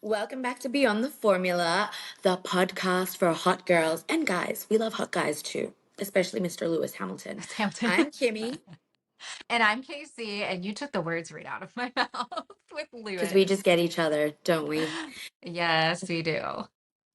Welcome back to Beyond the Formula, the podcast for hot girls and guys. We love hot guys too, especially Mr. Lewis Hamilton. Hampton. I'm Kimmy And I'm Casey, and you took the words right out of my mouth with because we Lewis. just get each other, don't we? Yes, we do.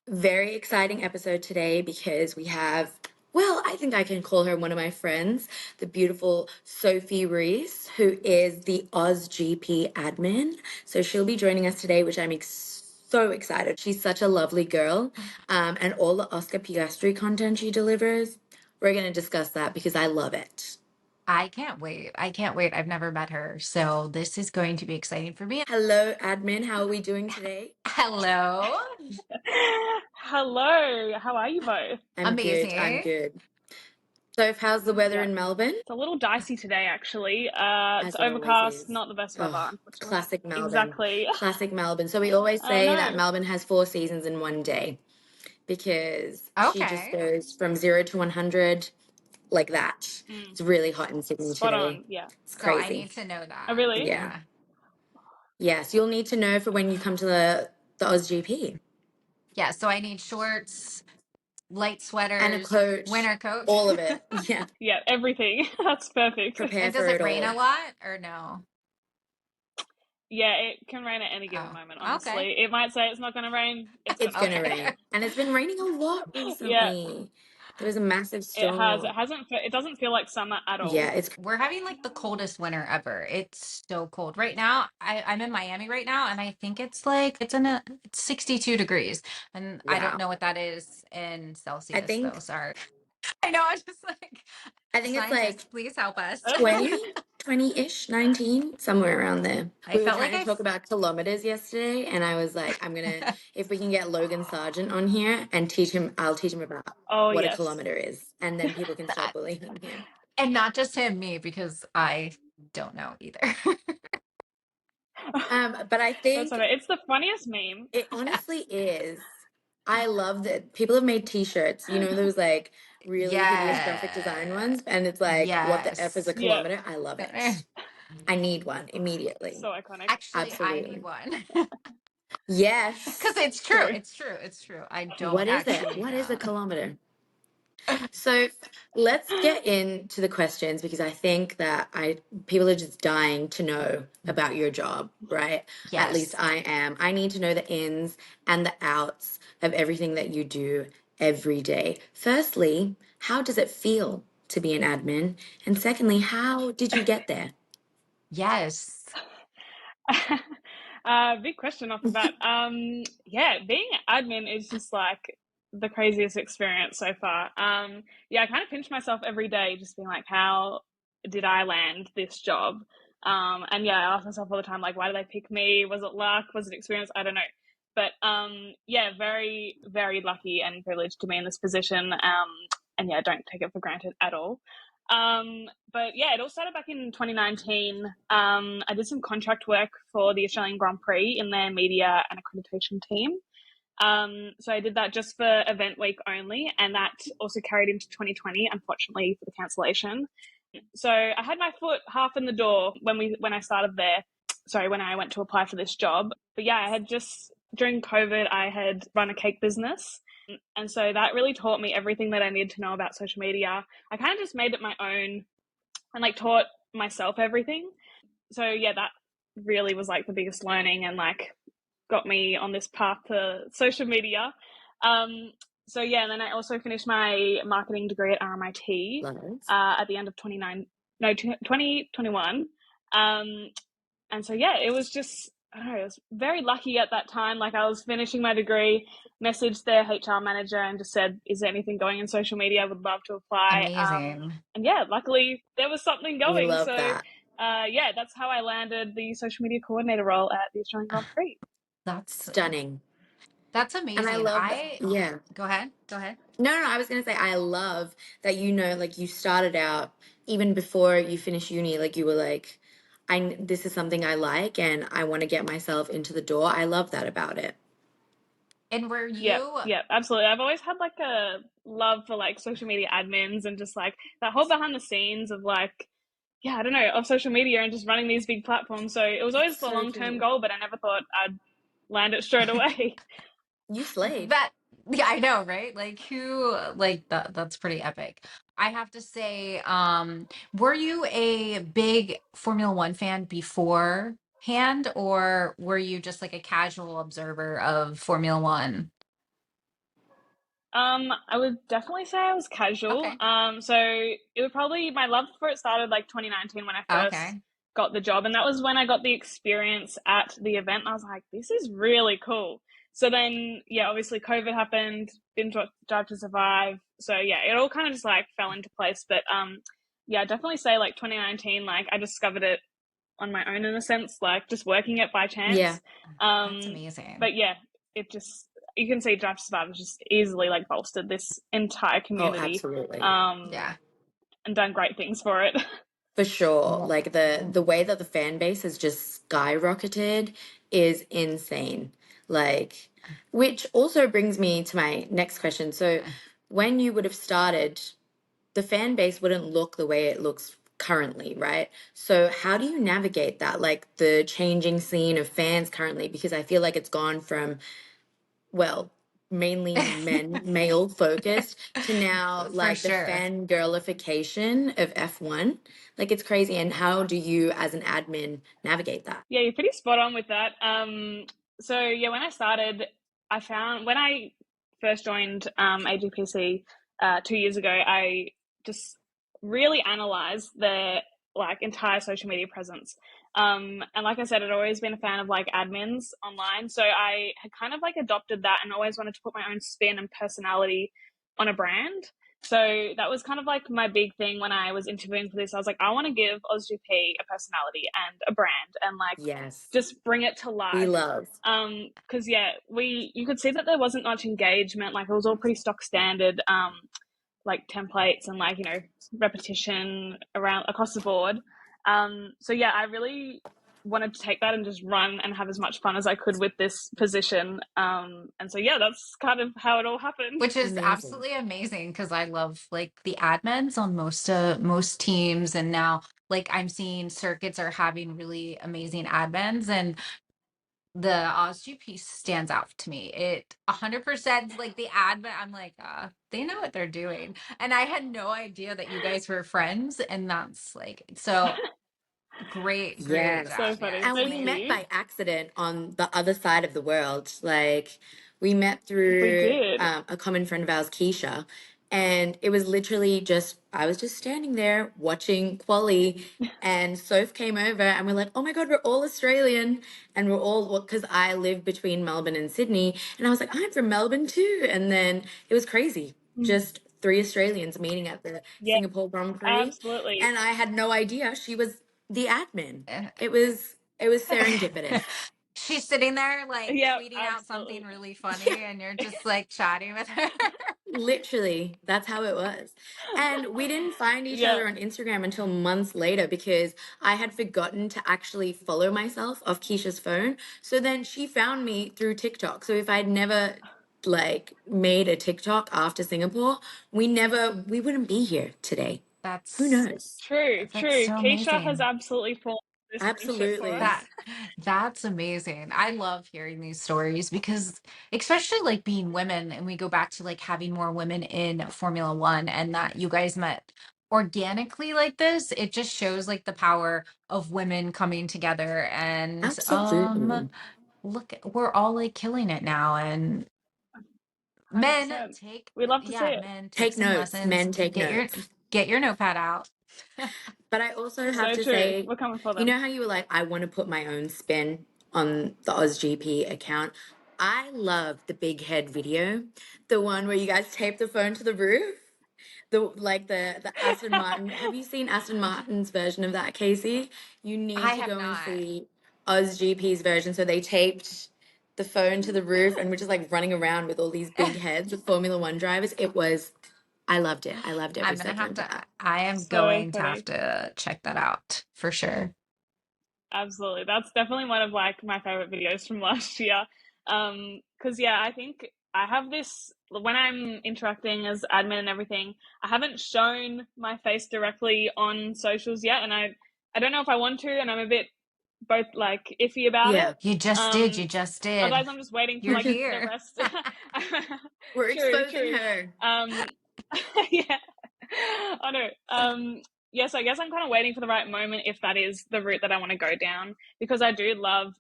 Very exciting episode today because we have, well, I think I can call her one of my friends, the beautiful Sophie Reis, who is the Oz GP admin. So she'll be joining us today, which I'm so excited. She's such a lovely girl, and all the Oscar Piastri content she delivers. We're going to discuss that because I love it. I can't wait. I can't wait. I've never met her. So this is going to be exciting for me. Hello, admin. How are we doing today? Hello. Hello, how are you both? I'm good. I'm Amazing. good. So, how's the weather Yeah, in Melbourne? it's a little dicey today, actually. It's As it always overcast, is. not the best weather, Oh, unfortunately. classic Melbourne. Exactly. Classic Melbourne. So we always I say that know. Melbourne has 4 seasons in one day because she just Okay. goes from 0 to 100 like that. Mm, It's really hot in Sydney spot today. on, yeah. It's So I crazy. need to know Oh, that. really? Yeah. Yeah. Yes, you'll need to know for when you come to the Oz GP. Yeah. So I need shorts, light And a sweaters, coat, winter coat. all of it. Yeah. Yeah, everything. That's perfect. Prepare And does for it it rain a all. lot or no? Yeah, it can rain at any given Oh, moment, okay. honestly. It might say it's not going to rain. It's going It's to gonna rain. Okay. rain. And it's been raining a lot Yeah, recently. There was a massive it has. storm. It doesn't feel like summer at Yeah, all. it's We're having like the coldest winter ever. It's so cold right now. I'm in Miami right now, and I think it's 62 degrees, and I don't wow. know what that is in I Celsius though. think Sorry. I know. I'm just like, I think it's scientists, like please help us. 20-ish, 19, somewhere around there. I We were felt trying like to talk about kilometers yesterday, and I was like, if we can get Logan Sargent on here and I'll teach him about Oh, what a yes. kilometer is, and then people can stop that, bullying him. and not just him, me, because I don't know either. But I That's think okay. It's the funniest meme. it honestly Yes. is. I love that people have made t-shirts, those like really hideous graphic design Yeah. ones, and it's like, what the F is a Yes. Yeah, kilometer? I love it. I need one immediately. so iconic. Actually, I need Absolutely. one. Because Yes. it's true. True. It's true. It's true. I don't What is it? actually What is a know. kilometer? So let's get into the questions because I think that people are just dying to know about your job, right? At least Yes. I am. I need to know the ins and the outs of everything that you do every day. Firstly, how does it feel to be an admin? And secondly, how did you get there? Yes. Big question off the bat. Yeah, being admin is just like the craziest experience so far. Yeah, I kind of pinch myself every day, just being like, how did I land this job? And yeah, I ask myself all the time, like, why did they pick me? Was it luck? Was it experience? I don't know. But yeah, very, very lucky and privileged to be in this position. And yeah, don't take it for granted at all. But yeah, it all started back in 2019. I did some contract work for the Australian Grand Prix in their media and accreditation team. So I did that just for event week only, and that also carried into 2020, unfortunately, for the cancellation. So I had my foot half in the door when I started there. Sorry, when I went to apply for this job. But yeah, I had just during COVID, I had run a cake business. And so that really taught me everything that I needed to know about social media. I kind of just made it my own and like taught myself everything. So yeah, that really was like the biggest learning and like got me on this path to social media. So yeah, and then I also finished my marketing degree at RMIT at the end of 2021. And so yeah, it was just, I don't know, I was very lucky at that time. Like I was finishing my degree, messaged their HR manager and just said, is there anything going in social media? I would love to apply. Amazing. And yeah, luckily there was something We going. love So that. yeah, that's how I landed the social media coordinator role at the Australian Grand Prix. That's Stunning. that's And I amazing. love that. Yeah. Go ahead. Go ahead. No, I was gonna say I love that like you started out even before you finished uni, like you were like, this is something I like and I want to get myself into the door. I love that about it. And were Yeah, you yeah, absolutely. I've always had like a love for like social media admins and just like that whole behind the scenes of like, yeah, I don't know, of social media and just running these big platforms. So it was always It's the so long term cool. goal, but I never thought I'd land it straight away. You slayed. That yeah, I know, right? Like who like that's pretty epic. I have to say, were you a big Formula One fan beforehand, or were you just like a casual observer of Formula One? I would definitely say I was casual. Okay. So it would probably my love for it started like 2019 when I first Okay. got the job, and that was when I got the experience at the event. And I was like, this is really cool. So then, yeah, obviously COVID happened, didn't Drive to Survive. So yeah, it all kind of just like fell into place. But yeah, I'd definitely say like 2019, like I discovered it on my own in a sense, like just working it by Yeah. chance. That's amazing. But yeah, it just you can see Drive to Survive has just easily like bolstered this entire Oh, community, absolutely. um, Yeah. and done great things for it. For sure. Well, Like the way that the fan base has just skyrocketed is insane. Like, which also brings me to my next question. So, when you would have started, the fan base wouldn't look the way it looks currently, right? So, how do you navigate that? Like the changing scene of fans currently, because I feel like it's gone from, well, mainly male focused to now for like the sure. fangirlification of F1. Like it's crazy. And how do you as an admin navigate that? Yeah, you're pretty spot on with that. So yeah, when I started, I found when I first joined AGPC 2 years ago, I just really analyzed their like entire social media presence. And like I said, I'd always been a fan of like admins online, so I had kind of like adopted that and always wanted to put my own spin and personality on a brand. So that was kind of like my big thing when I was interviewing for this. I was like, I want to give OzGP a personality and a brand and like Yes. just bring it to We life. love. Because yeah, you could see that there wasn't much engagement. Like it was all pretty stock standard, like templates and like repetition around across the board. So yeah, I really wanted to take that and just run and have as much fun as I could with this position. And so yeah, that's kind of how it all happened. Which is Amazing. absolutely amazing because I love like the admins on most teams, and now like I'm seeing circuits are having really amazing admins, and the OzGP stands out to me. It 100% like the admin. I'm like, they know what they're doing, and I had no idea that you guys were friends, and that's like so great Yes. So job. Yeah, funny. it's And Thank we met you. by accident on the other side of the world. Like, we met We through did. a common friend of ours, Keisha. And it was literally just, I was just standing there watching Quali. And Soph came over and we're like, oh my God, we're all Australian. And we're all, because I live between Melbourne and Sydney. And I was like, I'm from Melbourne too. And then it was crazy. Just three Australians meeting at the Yeah, Singapore Grand Prix. absolutely. And I had no idea she was the admin. Uh, It was serendipitous. she's sitting there like Yeah, tweeting out something absolutely. really funny, and you're just like chatting with her. Literally, that's how it was. And we didn't find each Yeah. other on Instagram until months later because I had forgotten to actually follow myself off Keisha's phone. So then she found me through TikTok. So if I'd never like made a TikTok after Singapore, we wouldn't be here today. Who That's knows? True, that's true. so Keisha has amazing. absolutely formed this friendship for Absolutely. That us. that's amazing. I love hearing these stories because especially like being women, and we go back to like having more women in Formula One, and that you guys met organically like this, it just shows like the power of women coming together, and Absolutely. look, we're all like killing it now, and men 100%. take We love to see yeah, it. men take Take some notes. lessons. Men, take notes. Get your notepad out. But I also have So to true. say, We're coming for you them. know how you were like, I want to put my own spin on the OzGP account? I love the big head video, the one where you guys tape the phone to the roof. The Aston Martin. Have you seen Aston Martin's version of that, Casey? You need I to have go and not. see OzGP's version. So they taped the phone to the roof and we're just like running around with all these big heads of Formula One drivers. I loved it. I loved every I'm gonna second have of to, that. I am So going to have funny. to check that out for sure. Absolutely. That's definitely one of like my favorite videos from last year. Cause yeah, I think I have this when I'm interacting as admin and everything, I haven't shown my face directly on socials yet. And I don't know if I want to, and I'm a bit both like iffy about Yeah. it. You just did. You just did. Otherwise I'm just waiting for You're like the here. rest. We're True, exposing true. her. Yeah. I know. Yeah, so I guess I'm kind of waiting for the right moment if that is the route that I want to go down, because I do love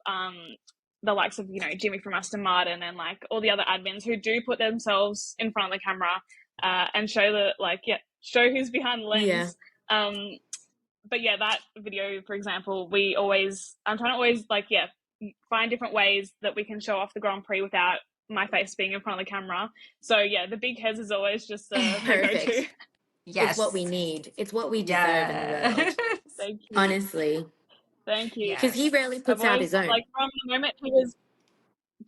the likes of, you know, Jimmy from Aston Martin and like all the other admins who do put themselves in front of the camera and show the like, yeah, show who's behind the Yeah. lens. But yeah, that video, for example, I'm trying to always like, yeah, find different ways that we can show off the Grand Prix without my face being in front of the camera. So yeah, the big heads is always just the go-to. Perfect. It's what we Yes. need. It's what we deserve in the Yes. world. Thank you. Honestly. Thank you. Because he rarely Yes. I've puts out always his own. like from the moment he was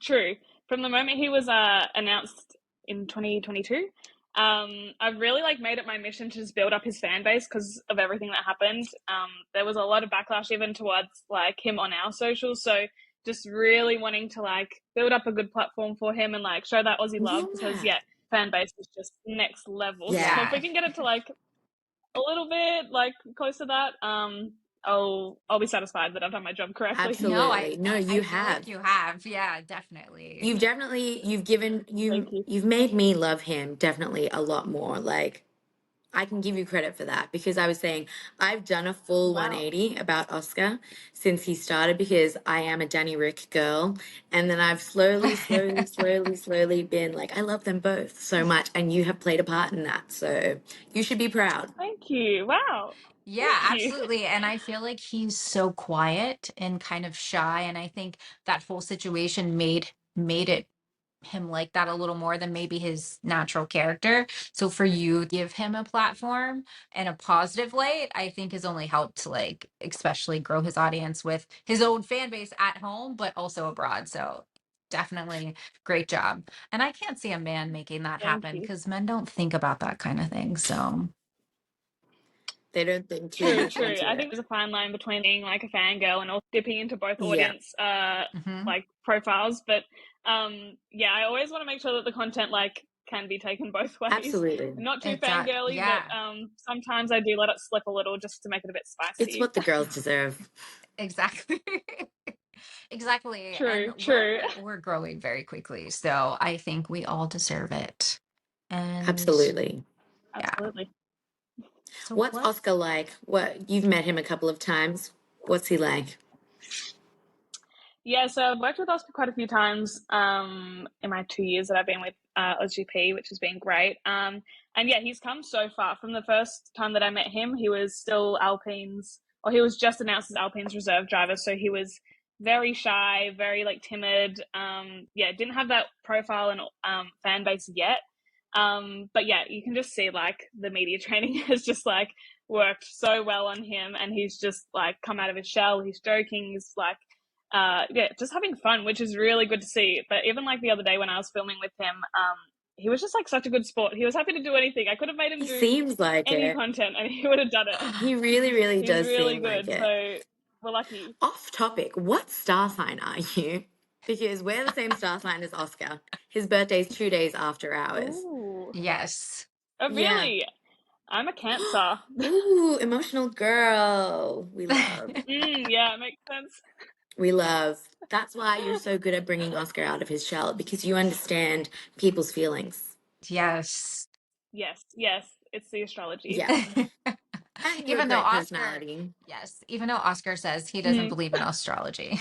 true. From the moment he was announced in 2022, I've really like made it my mission to just build up his fan base because of everything that happened. There was a lot of backlash even towards like him on our socials, so just really wanting to like build up a good platform for him and like show that Aussie love, because Yeah. yeah, fan base is just next level. So if Yeah. we Yeah. can get it to like a little bit like close to that, I'll be satisfied that I've done my job correctly. No, Absolutely. No, I you feel like have. you have. Yeah, definitely. You've Thank you. you've made me love him definitely a lot more. Like I can give you credit for that because I was saying I've done a full Wow. 180 about Oscar since he started because I am a Danny Rick girl. And then I've slowly been like, I love them both so much. And you have played a part in that. So you should be proud. Thank you. Wow. Yeah, Thank you. absolutely. And I feel like he's so quiet and kind of shy. And I think that whole situation made it him like that a little more than maybe his natural character. So for you to give him a platform and a positive light, I think has only helped to like especially grow his audience with his own fan base at home, but also abroad. So definitely great job. And I can't see a man making that Thank happen you. because men don't think about that kind of thing. So They don't think too True, much true. into I it. think there's a fine line between being like a fangirl and also dipping into both Yeah, audience mhm. like profiles. But yeah, I always want to make sure that the content like can be taken both ways. absolutely. Not too Exactly. fangirly, but Yeah, sometimes I do let it slip a little just to make it a bit It's spicy. what the girls deserve. exactly. Exactly. And True, we're true. we're growing very quickly. So I think we all deserve it. And Absolutely. yeah. Absolutely. So What's what Oscar like? What you've met him a couple of times. What's he like? Yeah, so I've worked with Oscar quite a few times in my 2 years that I've been with OzGP, which has been great. And yeah, he's come so far. From the first time that I met him, he was still Alpine's, or he was just announced as Alpine's reserve driver. So he was very shy, very like timid. Yeah, didn't have that profile and fan base yet. But yeah, you can just see like the media training has just like worked so well on him, and he's just like come out of his shell. He's joking. He's like yeah, just having fun, which is really good to see. But even like the other day when I was filming with him, he was just like such a good sport. He was happy to do anything. I could have made him He do seems like any it. content and he would have done it. He really He's does really seem like good. it. So we're lucky. Off topic, what star sign are you? Because we're the same star sign as Oscar. His birthday's 2 days after ours. Ooh. yes. Oh, Yeah. really? I'm a Cancer. Ooh, emotional girl. We love. Yeah, it makes sense. We love. That's why you're so good at bringing Oscar out of his shell because you understand people's feelings. Yes. Yes, yes, it's the astrology. Yeah. And you're a Even though great Oscar, personality. yes, even though Oscar says he doesn't Mm, believe in astrology.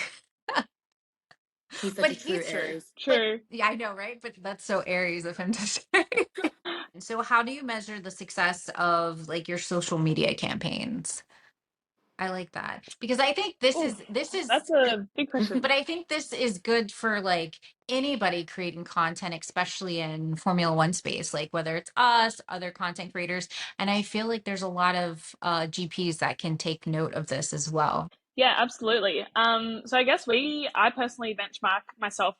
He's such But a true he's true, Aries. but true. yeah, I know, right? But that's so Aries of him to say. So how do you measure the success of like your social media campaigns? I like that because I think Oh, this is that's a big question. but I think this is good for like anybody creating content, especially in Formula One space, like whether it's us, other content creators. And I feel like there's a lot of GPs that can take note of this as well. Yeah, absolutely. So I guess I personally benchmark myself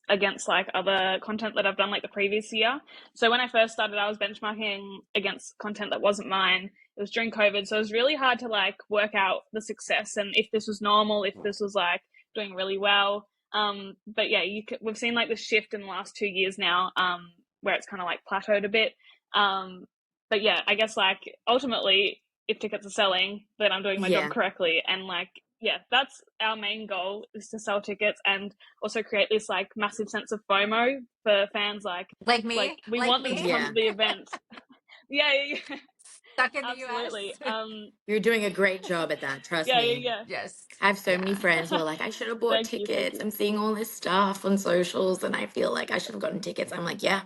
against like other content that I've done like the previous year. So when I first started, I was benchmarking against content that wasn't mine. It was during COVID, so it was really hard to like work out the success and if this was normal, if this was like doing really well. But yeah, we've seen like the shift in the last 2 years now, where it's kind of like plateaued a bit. But yeah, I guess like ultimately, if tickets are selling, then I'm doing my job Yeah. correctly. And like yeah, that's our main goal, is to sell tickets and also create this like massive sense of FOMO for fans. Like Like me, we like want them me, to come Yeah. to the event. Yeah, yeah, yeah. stuck in the Absolutely. US. You're doing a great job at that, trust Yeah, me. yeah, Yes. I have so many Yeah. friends who are like, I should have bought thank you, thank tickets. you. I'm seeing all this stuff on socials and I feel like I should have gotten tickets. I'm like, yeah,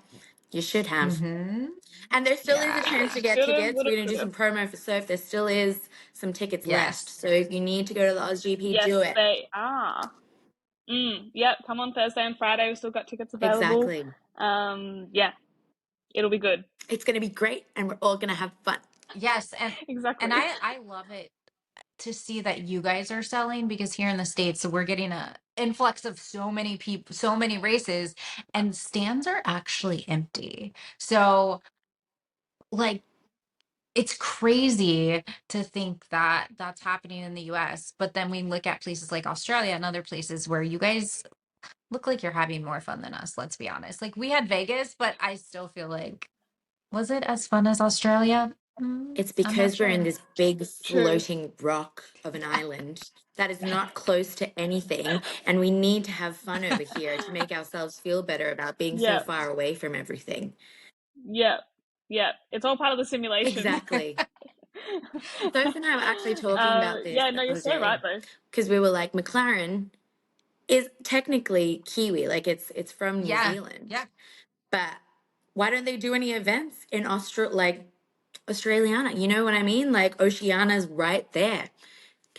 you should have. Mm-hmm. And there still is a Yeah. chance to get Should have, tickets. would We're have, going to could do have. some promo for Surf. There still is some tickets left. Yes. So if you need to go to the OzGP, do Yes, it. they are. Yep, come on Thursday and Friday. We've still got tickets available. Exactly. Yeah, it'll be good. It's going to be great and we're all going to have fun. Yes. And Exactly. I love it to see that you guys are selling, because here in the States, so we're getting a influx of so many people, so many races, and stands are actually empty. So like, it's crazy to think that that's happening in the US, but then we look at places like Australia and other places where you guys look like you're having more fun than us, let's be honest. Like, we had Vegas, but I still feel like, was it as fun as Australia? It's I'm not because we're in sure. this big True. floating rock of an island that is not close to anything. And we need to have fun over here to make ourselves feel better about being so Yeah, far away from everything. yeah, yeah. It's all part of the simulation. Exactly. Soph and I were actually talking about this Yeah, the no, you're other so day right though. because we were like, McLaren is technically Kiwi, like it's from New Yeah, Zealand. yeah. But why don't they do any events in like Australiana? You know what I mean? Like Oceania's right there.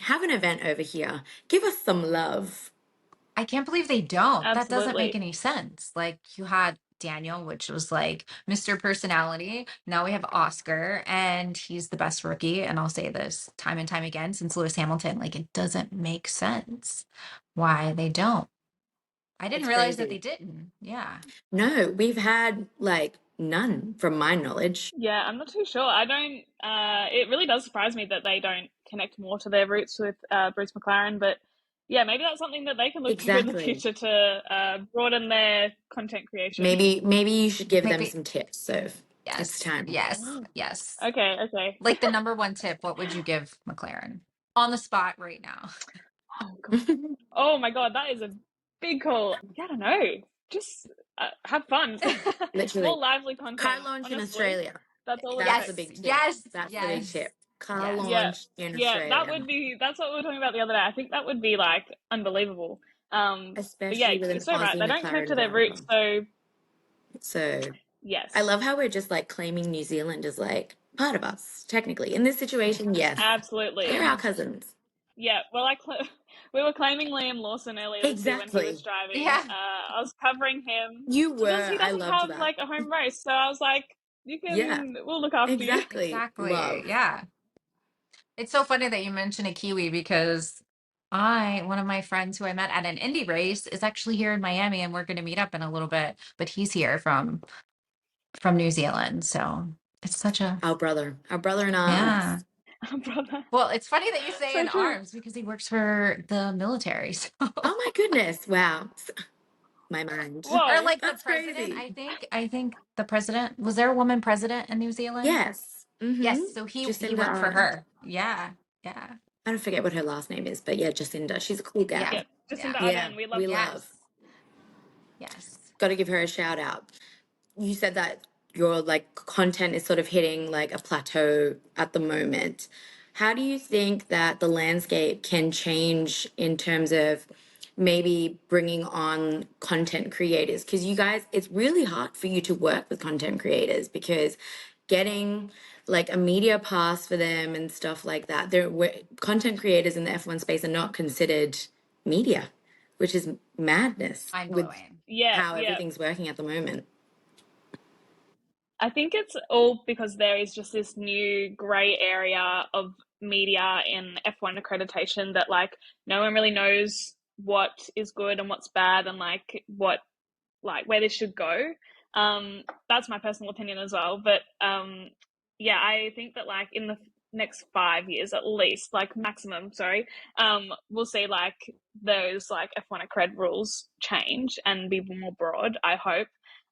Have an event over here. Give us some love. I can't believe they don't. That doesn't make Absolutely. any sense. Like, you had Daniel, which was like Mr. Personality. Now we have Oscar, and he's the best rookie. And I'll say this time and time again since Lewis Hamilton, like, it doesn't make sense why they don't. I didn't It's realize that they crazy. didn't. Yeah. No, we've had like none from my knowledge. Yeah, I'm not too sure. I don't. It really does surprise me that they don't connect more to their roots with Bruce McLaren. But yeah, maybe that's something that they can look to in the Exactly. future to broaden their content creation. Maybe you should give them Maybe. some tips. So it's Yes. time. Yes. Yes. Okay, okay. Like, the number one tip, what would you give McLaren on the spot right now? Oh god. Oh my god, that is a big call. Yeah, I don't know. Just have fun. More Literally. lively Car content. launch in Honestly, Australia. that's all it That's the Yes. takes. big tip. Yes. That's the big Yes. tip. Car Yes. Yeah, launch in yeah, that Australia. would be. That's what we were talking about the other day. I think that would be like unbelievable. But yeah, Especially with you're an so right. Aussie They don't connect McLaren to their roots. driver. So So I yes, love how we're just like claiming New Zealand as like part of us, technically. In this situation, yes. absolutely. They're our cousins. Yeah. Well, we were claiming Liam Lawson earlier this year when he was Exactly. driving. Yeah. I was covering him You because were. he I doesn't loved have that. like a home race. So I was like, Yeah, we'll look after you. exactly. Exactly. Love. Yeah. It's so funny that you mentioned a Kiwi, because one of my friends who I met at an indie race is actually here in Miami, and we're going to meet up in a little bit, but he's here from New Zealand. So it's such a, Our brother in yeah. arms. Brother. Well, it's funny that you say So in true. arms, because he works for the military. So, Oh my goodness. Wow. My mind. or Whoa. like the That's president, crazy. I think the president, was there a woman president in New Zealand? Yes. Mm-hmm. Yes. So he Jacinda worked for Ardern. her. Yeah. Yeah. I don't forget what her last name is, but yeah, Jacinda. She's a cool Yeah. gal. Yep. Jacinda Yeah. Yeah, Ardern. We love we her. Yes. love. Yes. Got to give her a shout out. You said that your like content is sort of hitting like a plateau at the moment. How do you think that the landscape can change in terms of maybe bringing on content creators? Because you guys, it's really hard for you to work with content creators because getting like a media pass for them and stuff like that, content creators in the F1 space are not considered media, which is madness Mind with blowing. Yeah. how Yeah. everything's working at the moment. I think it's all because there is just this new grey area of media in F1 accreditation that like no one really knows what is good and what's bad and like what like where this should go. That's my personal opinion as well. But yeah, I think that like in the next 5 years at least, like maximum, sorry, we'll see like those like F1 accred rules change and be more broad, I hope.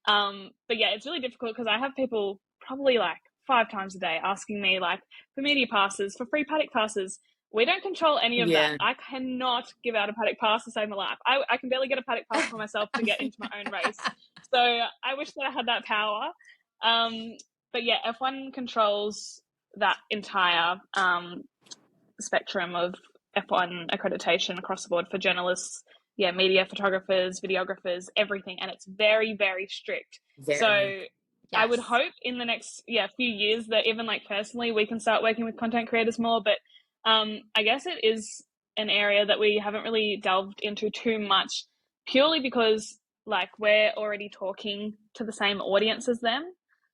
But yeah, it's really difficult because I have people probably like 5 times a day asking me like for media passes, for free paddock passes, we don't control any of that. Yeah. I cannot give out a paddock pass to save my life. I can barely get a paddock pass for myself to get into my own race. So I wish that I had that power. But yeah, F1 controls that entire spectrum of F1 accreditation across the board for journalists, yeah, media, photographers, videographers, everything, and it's very, very strict. So I would Yes. hope in the next few years that even like personally we can start working with content creators more. But I guess it is an area that we haven't really delved into too much, purely because like we're already talking to the same audience as them.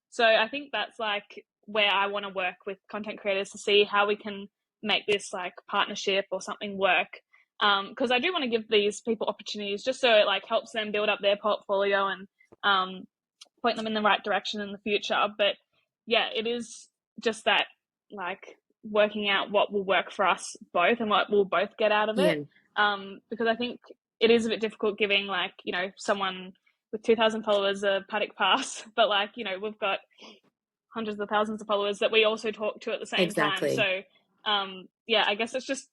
So I think that's like where I want to work with content creators to see how we can make this like partnership or something work. Because I do want to give these people opportunities just so it like helps them build up their portfolio and point them in the right direction in the future. But yeah, it is just that like working out what will work for us both and what we'll both get out of it. Because I think it is a bit difficult giving like, you know, someone with 2,000 followers a paddock pass, but like, you know, we've got hundreds of thousands of followers that we also talk to at the same time. So yeah, I guess it's just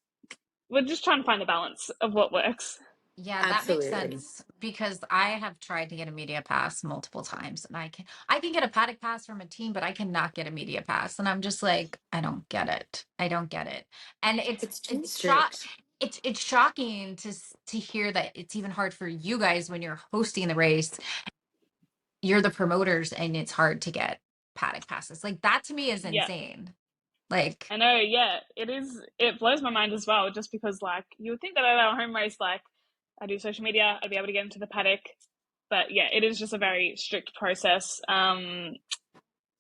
we're just trying to find the balance of what works. Yeah, that makes Absolutely. sense because I have tried to get a media pass multiple times and I can get a paddock pass from a team, but I cannot get a media pass. And I'm just like, I don't get it. I don't get it. And It's too it's shot strict. it's shocking to hear that it's even hard for you guys when you're hosting the race. You're the promoters and it's hard to get paddock passes. Like that to me is Yeah, insane. Like I know. Yeah, it is. It blows my mind as well, just because like you would think that at our home race, like I do social media, I'd be able to get into the paddock, but yeah, it is just a very strict process.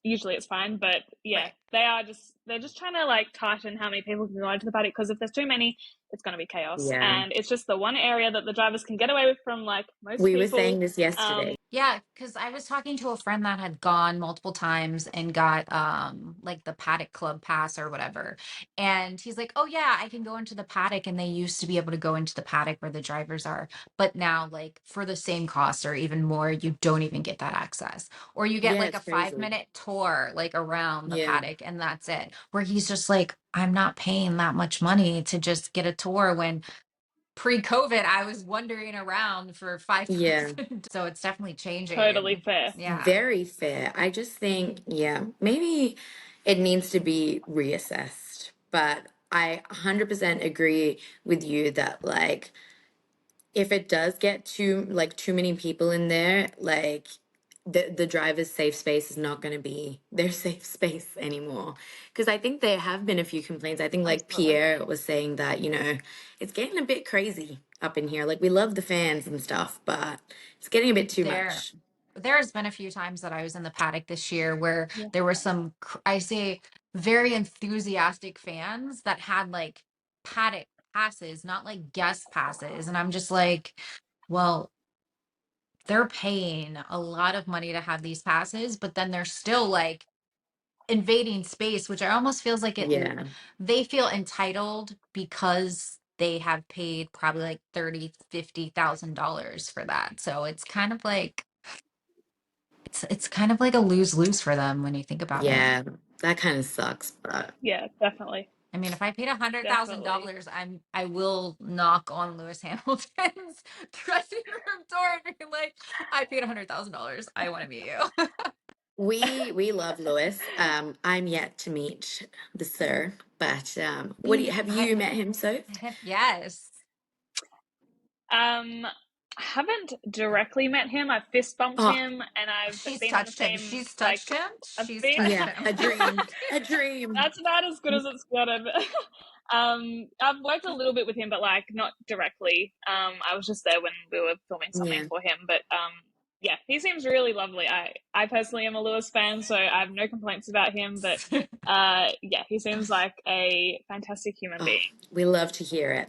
Usually it's fine, but yeah, right. they're just trying to like tighten how many people can go into the paddock, because if there's too many, it's going to be chaos. Yeah. And it's just the one area that the drivers can get away with from like most We were saying people. this yesterday. Yeah, because I was talking to a friend that had gone multiple times and got like the paddock club pass or whatever. And he's like, "Oh yeah, I can go into the paddock." And they used to be able to go into the paddock where the drivers are. But now, like for the same cost or even more, you don't even get that access. Or you get Yeah, like a it's five crazy. minute tour like around the Yeah. paddock and that's it. Where he's just like, I'm not paying that much money to just get a tour when pre-COVID, I was wandering around for Yeah. 5,000. So it's definitely Totally changing. fair. Yeah. Very fair. I just think, yeah, maybe it needs to be reassessed. But I 100% agree with you that like if it does get too many people in there, like the driver's safe space is not going to be their safe space anymore. Because I think there have been a few complaints. I think like Absolutely. Pierre was saying that, it's getting a bit crazy up in here. Like we love the fans and stuff, but it's getting a bit too There much. there's been a few times that I was in the paddock this year where Yeah. there were some I say very enthusiastic fans that had like paddock passes, not like guest passes. And I'm just like, well, they're paying a lot of money to have these passes, but then they're still like invading space, which I almost feels like Yeah. they feel entitled because they have paid probably like 30, $50,000 for that. So it's kind of like it's kind of like a lose-lose for them when you think about it. Yeah. That kind of sucks, but Yeah, definitely. I mean, if I paid Definitely. $100,000, I will knock on Lewis Hamilton's dressing room door and be like, I paid $100,000. I want to meet you. we love Lewis. I'm yet to meet the sir, but what do you Being have I you met him, so? yes. I haven't directly met him. I've fist bumped Oh, him, and I've She's been on the touched him. same She's like touched him. I've She's been. touched yeah, him. a dream. A dream. That's about as good as it's gotten. I've worked a little bit with him, but like not directly. I was just there when we were filming something Yeah. for him. But yeah, he seems really lovely. I personally am a Lewis fan, so I have no complaints about him. But yeah, he seems like a fantastic human Oh, being. we love to hear it.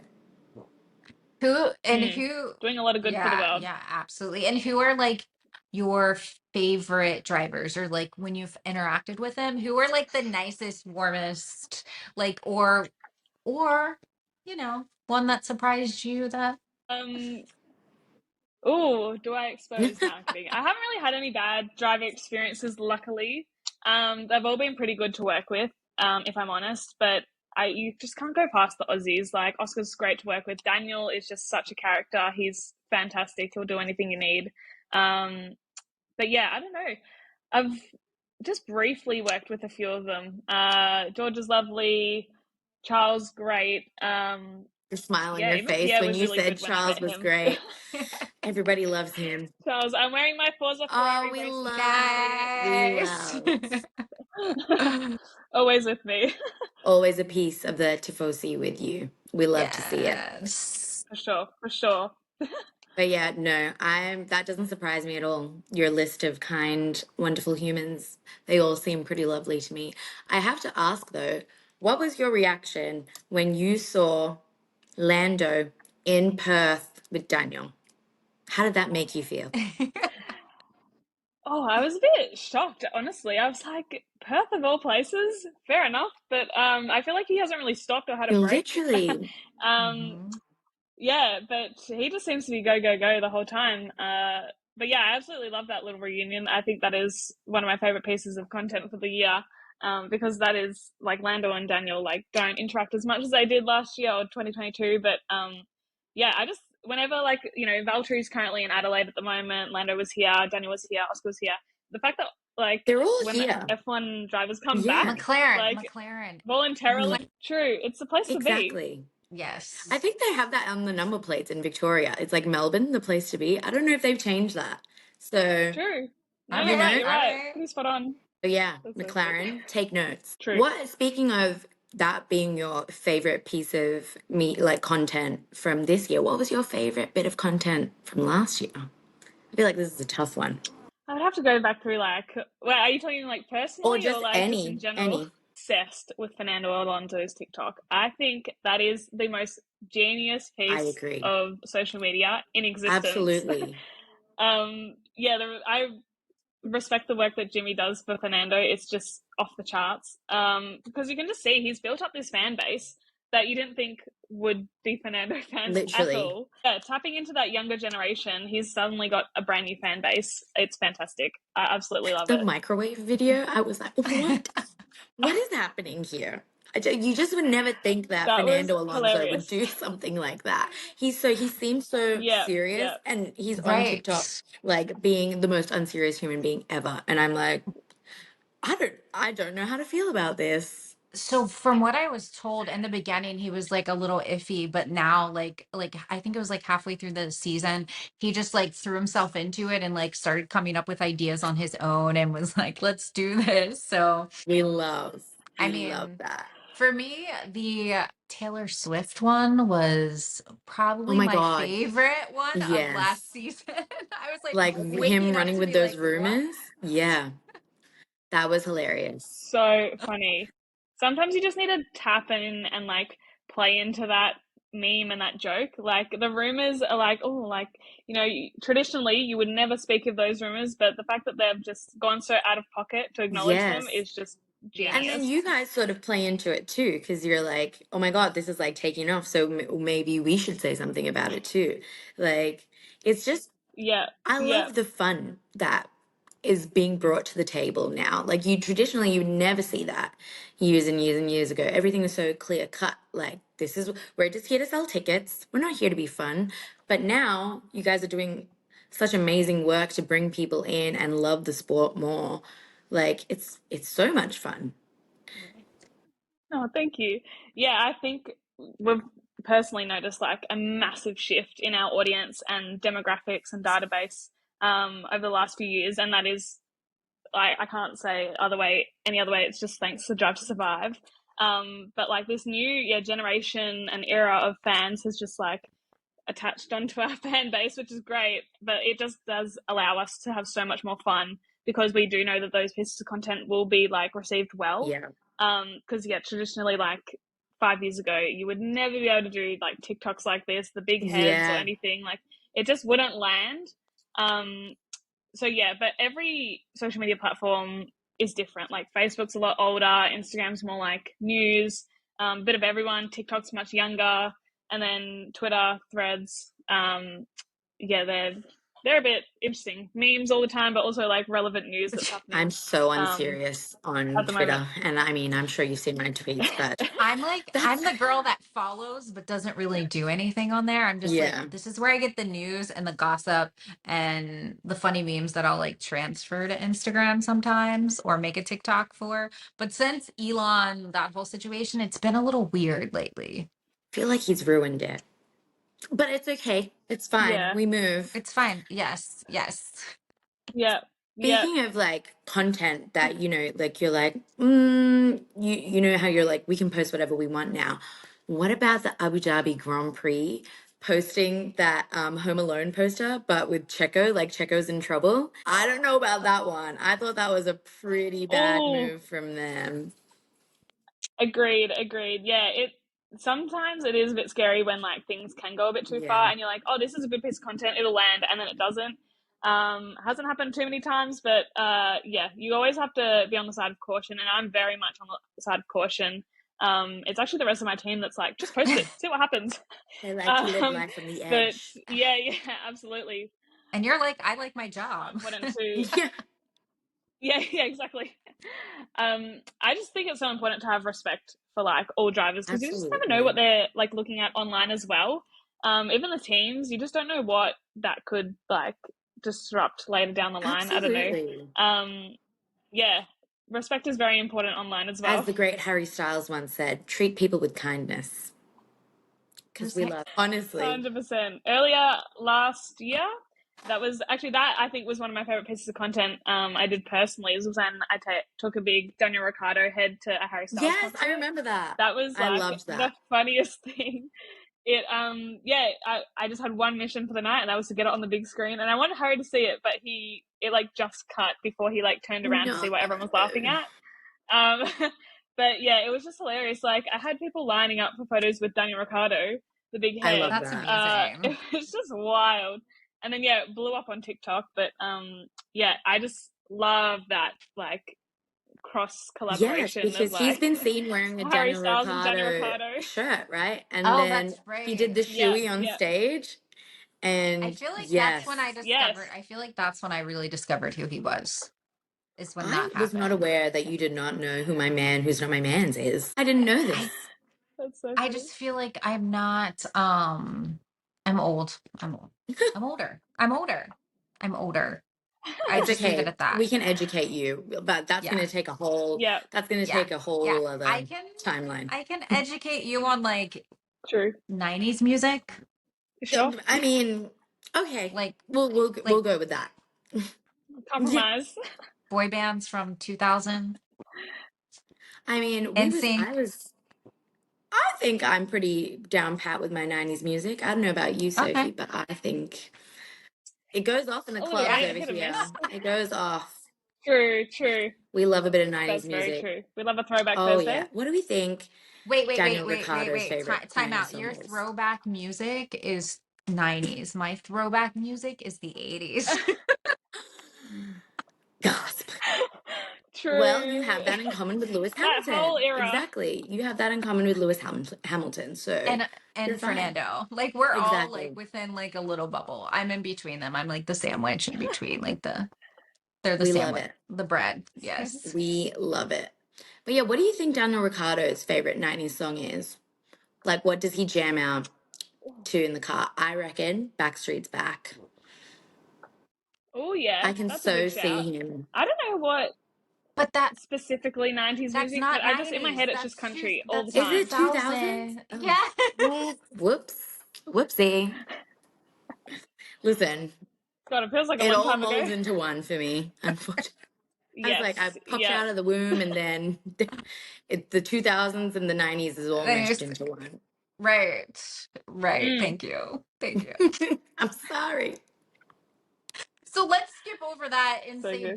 Mm, Who doing a lot of good for the yeah, world. yeah, absolutely. And who are like your favorite drivers or like when you've interacted with them, who are like the nicest, warmest, like or one that surprised you that Um, Oh, do I expose? No, I'm kidding. I haven't really had any bad driver experiences, luckily. They've all been pretty good to work with, if I'm honest. But you just can't go past the Aussies. Like, Oscar's great to work with. Daniel is just such a character. He's fantastic. He'll do anything you need. But yeah, I don't know. I've just briefly worked with a few of them. George is lovely. Charles, great. The smile on Yeah, your even face Pierre when was you really said good when I Charles met was him. great. Everybody loves him. Charles, I'm wearing my Forza Oh, Ferrari we race love t-shirt. it. We Nice. love. Always with me. Always a piece of the Tifosi with you. We love to see it. Yes. For sure, for sure. But yeah, no, that doesn't surprise me at all. Your list of kind, wonderful humans, they all seem pretty lovely to me. I have to ask though, what was your reaction when you saw Lando in Perth with Daniel? How did that make you feel? Oh, I was a bit shocked, honestly. I was like, Perth of all places, fair enough. But I feel like he hasn't really stopped or had a break. Literally, um, Mhm. yeah, but he just seems to be go, go, go the whole time. But yeah, I absolutely love that little reunion. I think that is one of my favorite pieces of content for the year. Because that is like Lando and Daniel like don't interact as much as they did last year or 2022. But yeah, I just whenever like Valtteri's currently in Adelaide at the moment. Lando was here, Daniel was here, Oscar was here. The fact that like they're all when here. F1 drivers come back, Yeah, like McLaren. voluntarily, true, it's the place to be. exactly. I Yes. think they have that on the number plates in Victoria. It's like Melbourne, the place to be. I don't know if they've changed that. So, True. All No, you you're right. know, right. You're All right. right. Pretty spot on. but yeah, That's so sick. McLaren, take notes. True. What, speaking of that being your favorite piece of like content from this year, what was your favorite bit of content from last year? I feel like this is a tough one. I would have to go back through like, well, are you talking like Or personally or just like just in any, general? any. Obsessed with Fernando Alonso's TikTok. I think that is the most genius I piece agree. of social media in existence. Absolutely. Yeah, I respect the work that Jimmy does for Fernando. It's just off the charts. Because you can just see he's built up this fan base that you didn't think would be Fernando fans at Literally. all. Yeah, tapping into that younger generation, he's suddenly got a brand new fan base. It's fantastic. I absolutely love The it. microwave video, I was like, what? What is happening here? You just would never think that That was Fernando Alonso would hilarious. do something like that. He seems so Yeah, serious, yeah. and he's on TikTok Right. like being the most unserious human being ever. And I'm like, I don't know how to feel about this. So from what I was told in the beginning, he was like a little iffy, but now like I think it was like halfway through the season, he just like threw himself into it and like started coming up with ideas on his own and was like, let's do this. So We love, I we love mean, that. for me, the Taylor Swift one was Oh probably my my God, favorite one of yes, last season. I was like like him waking up running to with be those like, what? rumors. Yeah, that was hilarious. So funny. Sometimes you just need to tap in and like play into that meme and that joke. Like the rumors are like, oh, like, traditionally you would never speak of those rumors, but the fact that they've just gone so out of pocket to acknowledge them Yes. is just And then Yes. genius. you guys sort of play into it too, because you're like, oh my God, this is like taking off. So maybe we should say something about it too. Like, it's just, Yeah, I yeah, love the fun that is being brought to the table now. Like, traditionally, you would never see that years and years and years ago. Everything was so clear cut. Like, we're just here to sell tickets. We're not here to be fun. But now you guys are doing such amazing work to bring people in and love the sport more. Like, it's so much fun. Right. Oh, thank you. Yeah, I think we've personally noticed like a massive shift in our audience and demographics and database over the last few years, and that is I can't say any other way. It's just thanks to Drive to Survive. But like this new generation and era of fans has just like attached onto our fan base, which is great. But it just does allow us to have so much more fun because we do know that those pieces of content will be like received well. Yeah. Because traditionally like 5 years ago, you would never be able to do like TikToks like this, the big heads or Yeah. anything. Like it just wouldn't land. Um, so yeah, but every social media platform is different. Like Facebook's a lot older, Instagram's more like news, bit of everyone. TikTok's much younger, and then Twitter, Threads. Yeah, they're they're a bit interesting. Memes all the time, but also like relevant news that's happening I'm so um, unserious on at the moment. Twitter. And I mean, I'm sure you've seen my tweets, but I'm that's, the girl that follows but doesn't really do anything on there. I'm just like, yeah. this is where I get the news and the gossip and the funny memes that I'll like transfer to Instagram sometimes or make a TikTok for. But since Elon, that whole situation, it's been a little weird lately. I feel like he's ruined it. But it's okay. It's fine. Yeah, We move. It's fine. Yes, yes. yeah, yeah. Speaking of like content that, like you're like, you know how you're like, we can post whatever we want now. What about the Abu Dhabi Grand Prix posting that Home Alone poster, but with Checo, like Checo's in trouble? I don't know about that one. I thought that was a pretty bad Oh, move from them. agreed, agreed. Yeah, it sometimes it is a bit scary when like things can go a bit too Yeah, far, and you're like, oh, this is a good piece of content, it'll land, and then it doesn't. Hasn't happened too many times, but yeah, you always have to be on the side of caution, and I'm very much on the side of caution. It's actually the rest of my team that's like, just post it, see what happens. they like to live um, life on the but edge. yeah, yeah, absolutely. And you're like, I like my So job. important to Yeah, yeah, yeah, exactly. I just think it's so important to have respect for like all drivers because you just never know what absolutely. they're like looking at online as well. Even the teams, you just don't know what that could like disrupt later down the line. I don't know. Absolutely. Yeah, respect is very important online as As well. the great Harry Styles once said, treat people with kindness. Because Who's we that? love, honestly. 100%. Earlier last year, that was actually that I think was one of my favorite pieces of content I did personally. It was when I took a big Daniel Ricciardo head to a Harry Styles Yes, I concert. remember that. That was I like loved the that. funniest thing. It yeah, I just had one mission for the night, and that was to get it on the big screen. And I wanted Harry to see it, but it like just cut before he like turned around to No. see what everyone was laughing at. Um, but yeah, it was just hilarious. Like I had people lining up for photos with Daniel Ricciardo, the big I love head. That's that. amazing. It was just wild. And then yeah, it blew up on TikTok. But yeah, I just love that like cross Yes, collaboration of because he's like been seen wearing a Harry Daniel Styles and Daniel Ricciardo Ricciardo. shirt, right? And Oh, then that's he did the right. Yeah, shoey on yeah, stage. I And feel like that's when I yes, discovered, yes. I feel like that's when I really discovered who he was, is when I that was not happened. aware that you did not know who my man who's not my man's is. I didn't know I this. That's so I funny. just feel like I'm not I'm old. I'm old. I'm older. I'm older. I'm older. I It's just leave it okay. at that. We can educate you, but Yeah. Yeah, that's gonna Yeah. take a Yeah. whole I other can timeline. I can educate you on like true. 90s music, Sure. I mean, okay, like we'll like go with that. Yeah, Compromise. boy bands from 2000, I mean, NSYNC. I think I'm pretty down pat with my 90s music. I don't know about you, Okay. Sophie, but I think it goes off in the A little clubs Yeah. bit over hit or here. miss. It goes off. True, true. We love a bit of 90s That's very music. true. We love a throwback Oh, Thursday. yeah. What do we think Wait, wait, wait, Daniel wait, wait, Ricciardo's wait. favorite Time 90s out. song Your is? throwback music is 90s. My throwback music is the 80s. Gasp. Well, you True. have that in common with Lewis That whole Hamilton. era. Exactly. You have that in common with Hamilton. So and you're and fine. Fernando. Like we're all like Exactly. within like a little bubble. I'm in between them. I'm like the sandwich in between. Like they're the We love sandwich, it. the bread. Yes. We love it. But yeah, what do you think Daniel Ricciardo's favorite 90s song is? Like, what does he jam out to in the car? I reckon Backstreet's Back. Oh yeah, I can that's a good so shout. see him. I don't know what But specifically 90s that's music, but not I just in my 90s. head it's just country all the That's Is it time. 2000s? 2000. Oh, Yeah. whoops. Whoopsie. Listen, God, it feels like a it long all time ago. molds into one for me, unfortunately. I was like, I Yes, popped yeah. out of the womb and then the 2000s and the 90s is all meshed Anyways, into one. right. Right. Mm. Thank you. Thank you. I'm sorry. So let's skip over that and So say, good.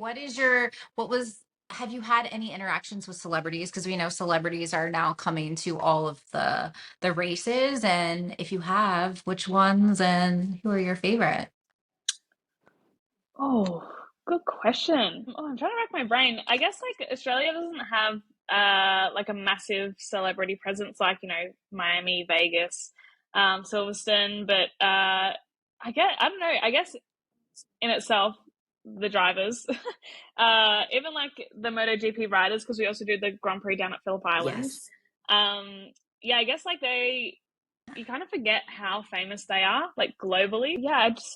have you had any interactions with celebrities? Because we know celebrities are now coming to all of the races. And if you have, which ones and who are your favorite? Oh, good question. Oh, I'm trying to rack my brain. I guess like Australia doesn't have like a massive celebrity presence like, Miami, Vegas, Silverstone, but I don't know. I guess in itself, the drivers, even like the MotoGP riders, because we also do the Grand Prix down at Phillip Island. Yes. Yeah, I guess like you kind of forget how famous they are, like globally. Yeah, I can't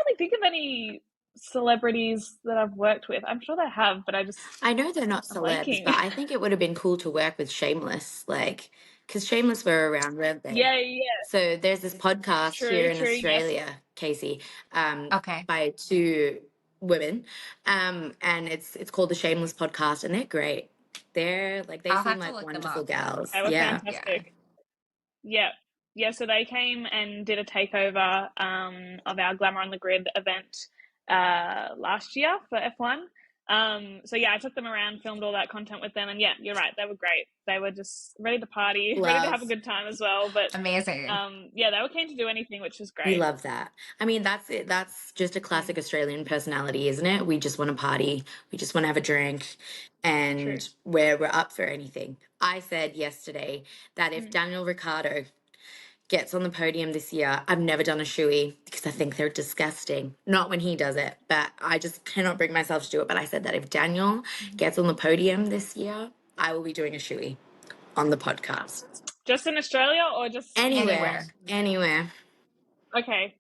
really think of any celebrities that I've worked with. I'm sure they have, but I know they're not I'm celebs, blanking. but I think it would have been cool to work with Shameless, like, because Shameless were around, weren't they? Yeah. So there's this podcast here in True. Yes. Australia, Casey, Okay. by two women, and it's called the Shameless Podcast, and they're great. They're like they I'll seem have to like look them wonderful up. gals. They were Yeah, fantastic. Yeah. So they came and did a takeover of our Glamour on the Grid event last year for F1. So yeah, I took them around, filmed all that content with them, and yeah, you're right, they were great. They were just ready to party, ready to have a love. good time as well. But Amazing. yeah, they were keen to do anything, which was We great. love that. I mean, that's it. That's just a classic Australian personality, isn't it? We just want to party. We just want to have a drink, True. and we're up for anything. I said yesterday that if Mm. Daniel Ricciardo gets on the podium this year, I've never done a shoey because I think they're disgusting. Not when he does it, but I just cannot bring myself to do it. But I said that if Daniel gets on the podium this year, I will be doing a shoey on the podcast. Just in Australia or just Anywhere, Anywhere. anywhere. Okay.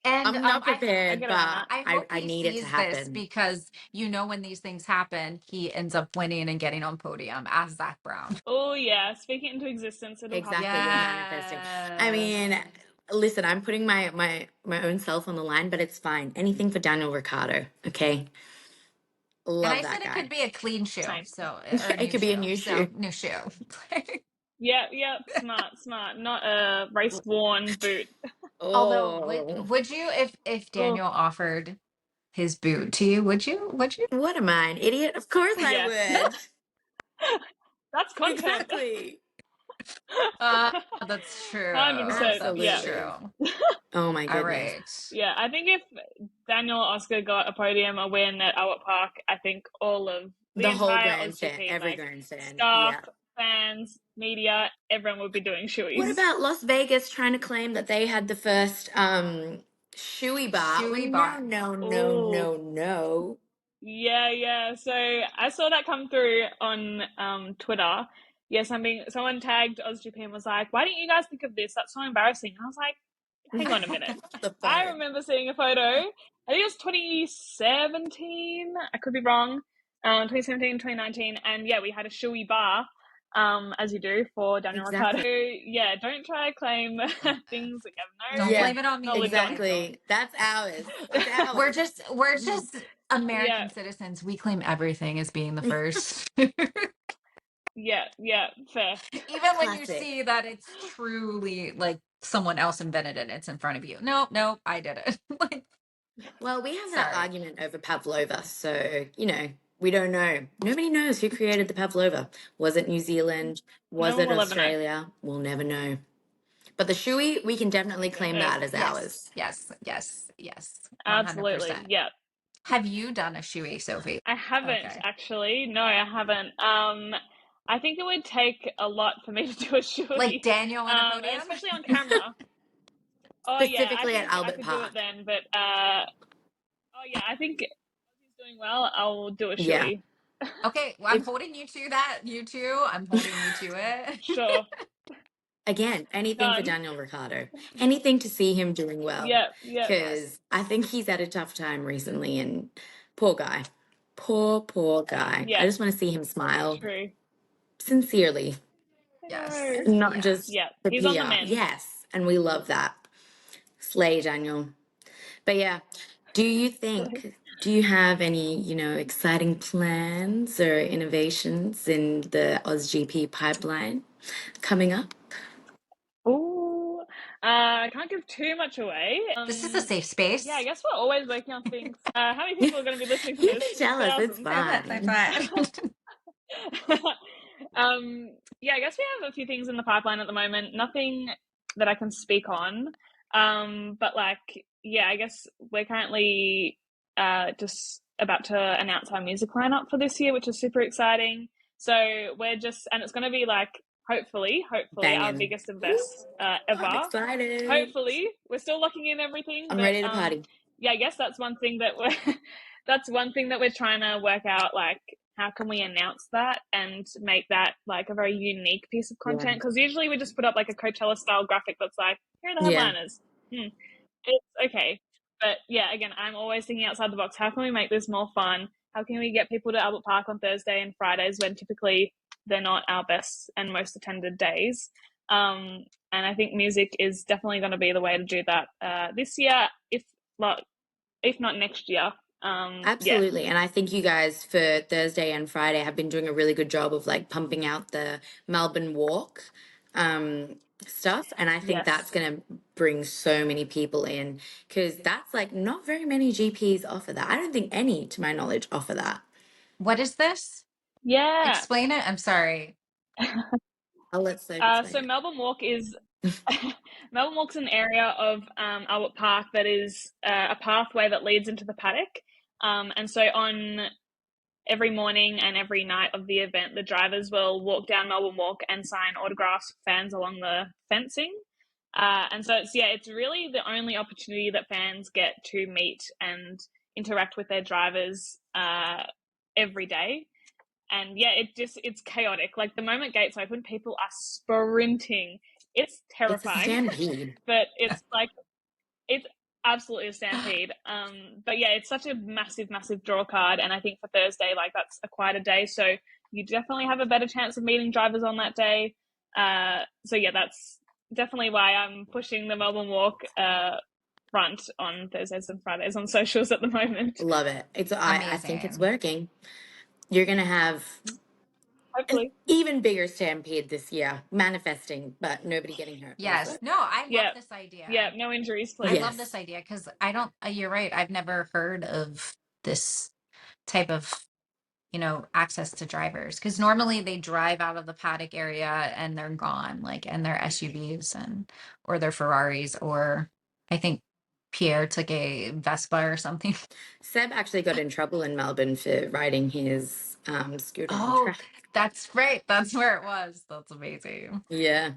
And I'm not I I prepared, get around but that. I hope I he need it to sees this happen. because when these things happen, he ends up winning and getting on podium as Zach Brown. Oh yeah, speak it into existence. It'll happen. Exactly, we're manifesting. I mean, Yes. listen, I'm putting my own self on the line, but it's fine. Anything for Daniel Ricciardo, okay? And Love I said that it could guy. be a clean shoe, Same. or a It new could be shoe. a new So shoe. new shoe. Yeah, smart. Not a race worn boot. Although, Oh, would you if Oh Daniel offered his boot to you? Would you? Would you? what am I, an idiot? Of course I yeah, would. that's content. Exactly. That's true. 100%. That's Yeah, true. Absolutely. Oh my All goodness. right. yeah. I think if Daniel Oscar got a podium, a win at Albert Park, I think all of the The whole entire grandstand, OzGP, every like grandstand. staff, Yeah. fans, media, everyone would be doing What shoeies. about Las Vegas trying to claim that they had the first shoey bar? Shoey No, bar. no, no, Oh, no, no. yeah. So I saw that come through on Twitter. Yeah, someone tagged OzGP and was like, "Why didn't you guys think of this? That's so embarrassing." And I was like, "Hang on a minute. The I phone. remember seeing a photo. I think it was 2017. I could be wrong. 2017, 2019, and yeah, we had a shoey bar, as you do for Daniel Ricciardo. Exactly. Yeah, don't try to claim things that you have Don't no Yeah, blame it on me. knowledge on. exactly. That's ours. It's ours. We're just Yeah, American citizens. We claim everything as being the first. yeah, fair. Even when you Classic. see that it's truly like someone else invented it, it's in front of you. No, I did it. Like, Well, we have that sorry. argument over pavlova, so we don't know. Nobody knows who created the pavlova. Was it New Zealand? No Was one it will ever know. Australia? We'll never know. But the shoey, we can definitely claim Yeah, that as ours. Yes. absolutely. 100%. Yeah. Have you done a shoey, Sophie? I haven't Okay. actually. No, I haven't. I think it would take a lot for me to do a shoey. Like Daniel on a podium? Especially on camera. Oh yeah, I Specifically at think I Albert could do it Park. then, but oh yeah, I think if he's doing well, I'll do a Yeah. shoey. Okay, well, I'm If holding you to that. You too. I'm holding you to it. Sure. Again, anything for Done. Daniel Ricciardo, anything to see him doing well, Yeah. Yes. because I think he's had a tough time recently, and poor guy, poor guy. I Yeah. just want to see him smile True. sincerely, Yes. not Yes. just Yeah. for He's on the PR. mend. Yes, and we love that. Slay, Daniel. But yeah, do you have any, exciting plans or innovations in the OzGP pipeline coming up? Ooh. I can't give too much away. This is a safe space. Yeah, I guess we're always working on things. How many people are going to be listening to You this? can tell us, it's Thousands. fine. Yeah, I guess we have a few things in the pipeline at the moment. Nothing that I can speak on. But yeah, I guess we're currently just about to announce our music lineup for this year, which is super exciting. So and it's going to be hopefully our Banging. biggest and best I'm ever. excited. Hopefully, we're still locking in everything. I'm But ready to party. I guess that's one thing that we're trying to work out, like how can we announce that and make that like a very unique piece of Yeah. content, because usually we just put up like a Coachella style graphic that's like, here are the Yeah. headliners. It's okay. But yeah, again, I'm always thinking outside the box. How can we make this more fun? How can we get people to Albert Park on Thursday and Fridays when typically they're not our best and most attended days? And I think music is definitely going to be the way to do that this year, if not next year. Yeah. Absolutely. And I think you guys for Thursday and Friday have been doing a really good job of like pumping out the Melbourne Walk um, stuff. And I think that's Yes. going to bring so many people in because that's like not very many GPs offer that. I don't think any, to my knowledge, offer that. What is this? Yeah. Explain it. I'm sorry. I'll let Sophie explain So it. Melbourne Walk is Melbourne Walk's an area of Albert Park that is a pathway that leads into the paddock. And so on every morning and every night of the event, the drivers will walk down Melbourne Walk and sign autographs for fans along the fencing. And so it's really the only opportunity that fans get to meet and interact with their drivers every day. And yeah, it's chaotic. Like the moment gates open, people are sprinting. It's It's a terrifying, stampede. but it's absolutely a stampede. But yeah, it's such a massive draw card, and I think for Thursday, like that's a quite a day, so you definitely have a better chance of meeting drivers on that day. So yeah, that's definitely why I'm pushing the Melbourne Walk front on Thursdays and Fridays on socials at the moment. Love it. I think it's Amazing. working. You're gonna have an Hopefully, even bigger stampede this year, manifesting, but nobody getting hurt, Yes. obviously. No, I love yeah, this idea. no injuries, I please. love this Yes. idea because I don't, you're right. I've never heard of this type of, access to drivers because normally they drive out of the paddock area and they're gone, like, and their SUVs or their Ferraris, or I think Pierre took a Vespa or something. Seb actually got in trouble in Melbourne for riding his scooter on Oh, track. that's right. That's where it was. That's amazing. Yeah.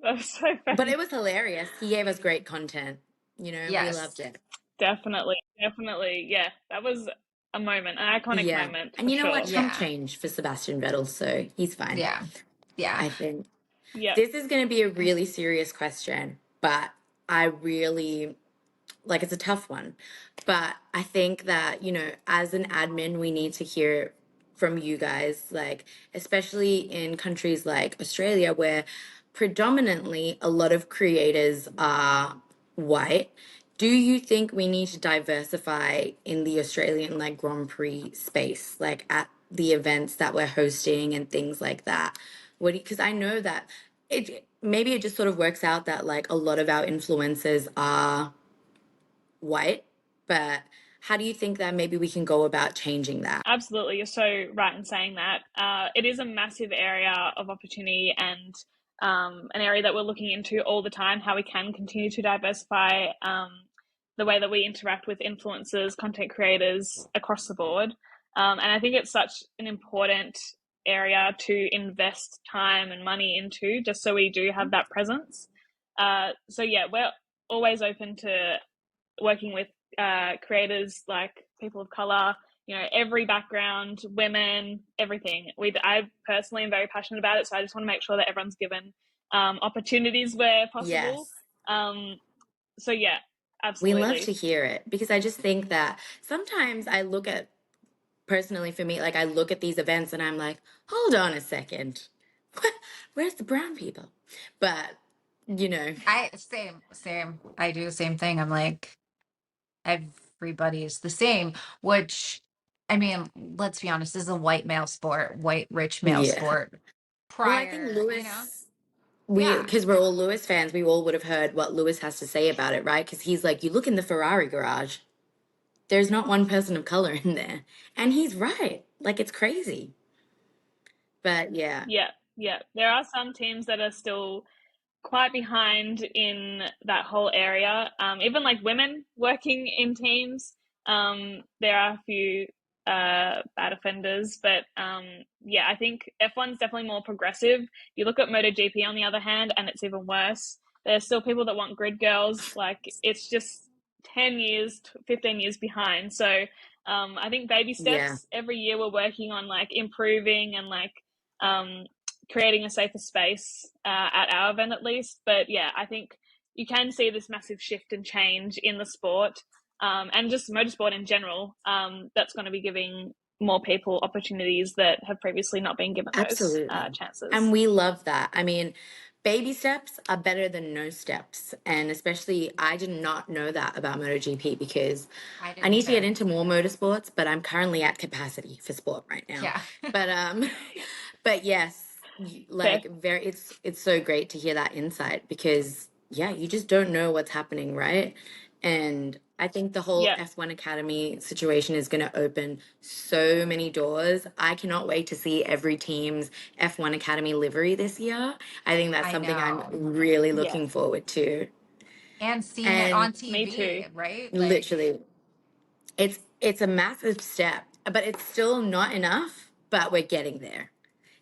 That's so But it funny. was hilarious. He gave us great content. We Yes. loved it. Definitely. Yeah, that was a moment, an iconic Yeah. moment And for you know what? sure. Chump Yeah. change for Sebastian Vettel, so he's fine, Yeah. Yeah. I think. Yeah, This is going to be a really serious question, but I really like it's a tough one. But I think that, as an admin, we need to hear from you guys, like, especially in countries like Australia, where predominantly a lot of creators are white. Do you think we need to diversify in the Australian like Grand Prix space, like at the events that we're hosting and things like that? Because I know that it just sort of works out that like a lot of our influencers are white, but how do you think that maybe we can go about changing that? absolutely. You're so right in saying that. It is a massive area of opportunity and an area that we're looking into all the time, how we can continue to diversify the way that we interact with influencers, content creators across the board. And I think it's such an important area to invest time and money into just so we do have that presence. So yeah, we're always open to working with creators like people of color, every background, women, everything. I personally am very passionate about it, so I just want to make sure that everyone's given opportunities where possible. Yes. Um, so yeah, We love absolutely. to hear it because I just think that sometimes I look at, personally for me, like I look at these events and I'm like, hold on a second. Where's the brown people? But, you know, Same. I do the same thing. I'm like, everybody's the same, which, I mean, let's be honest, this is a white male sport, white rich male yeah. sport Well, I think prior, we, yeah. because we're all Lewis fans, we all would have heard what Lewis has to say about it, right? Because he's like, you look in the Ferrari garage, there's not one person of color in there. And he's right. Like, it's crazy. But yeah, Yeah. There are some teams that are still quite behind in that whole area. Even like women working in teams, there are a few bad offenders, but yeah, I think F1's definitely more progressive. You look at MotoGP on the other hand, and it's even worse. There's still people that want grid girls. Like it's just 10 years, 15 years behind. So I think baby Yeah, steps every year we're working on like improving and like um, creating a safer space at our event at least. But yeah, I think you can see this massive shift and change in the sport and just motorsport in general. That's going to be giving more people opportunities that have previously not been given those absolutely. And chances. we love that. I mean, baby steps are better than no steps. And especially, I did not know that about MotoGP because I I didn't need to get either. into more motorsports, but I'm currently at capacity for sport right now. Yeah. But but yes, Fair. like very, it's so great to hear that insight because yeah, you just don't know what's happening, right? And I think the whole Yeah. F1 Academy situation is going to open so many doors. I cannot wait to see every team's F1 Academy livery this year. I think that's I something I'm know. really Yeah. looking forward to. And seeing it And on Me TV, too. right? Like, literally, it's a massive step, but it's still not enough, but we're getting there.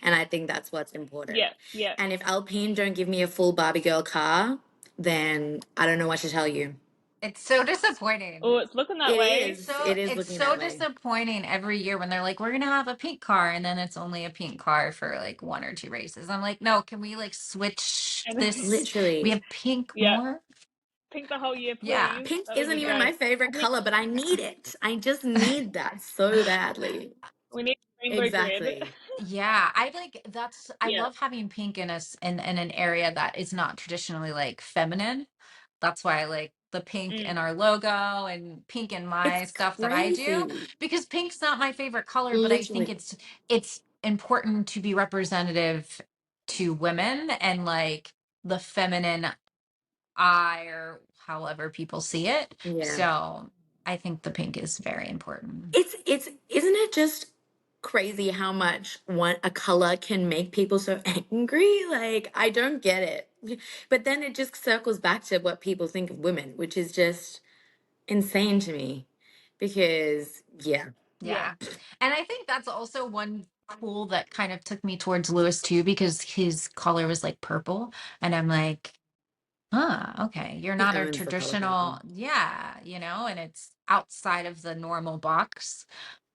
And I think that's what's important. Yeah. Yeah. And if Alpine don't give me a full Barbie girl car, then I don't know what to tell you. it's so disappointing. Oh, it's looking that It way. is. So It is it's looking so that way. disappointing every year when they're like, we're gonna have a pink car, and then it's only a pink car for like one or two races. I'm like, no, can we like switch And this? We Literally. have pink yeah, more? pink the whole year, Yeah. please. Pink That would isn't be even my great. I favorite think color, but I need it. I just need that so badly. we need rainbow grid. Exactly. Yeah, I like I Yeah. love having pink in an area that is not traditionally like feminine. That's why I like the pink in Mm. our logo and pink in It's my stuff that I do, crazy. because pink's not my favorite color, but I think Literally. it's important to be representative to women and like the feminine eye, or however people see it. Yeah. So I think the pink is very important. It's isn't it just crazy how much one a color can make people so angry? Like I don't get it. But then it just circles back to what people think of women, which is just insane to me. Because yeah. Yeah. Yeah. And I think that's also one cool that kind of took me towards Lewis too, because his color was like purple. And I'm like, okay. You're He not a owns the color purple. traditional, yeah, and it's outside of the normal box.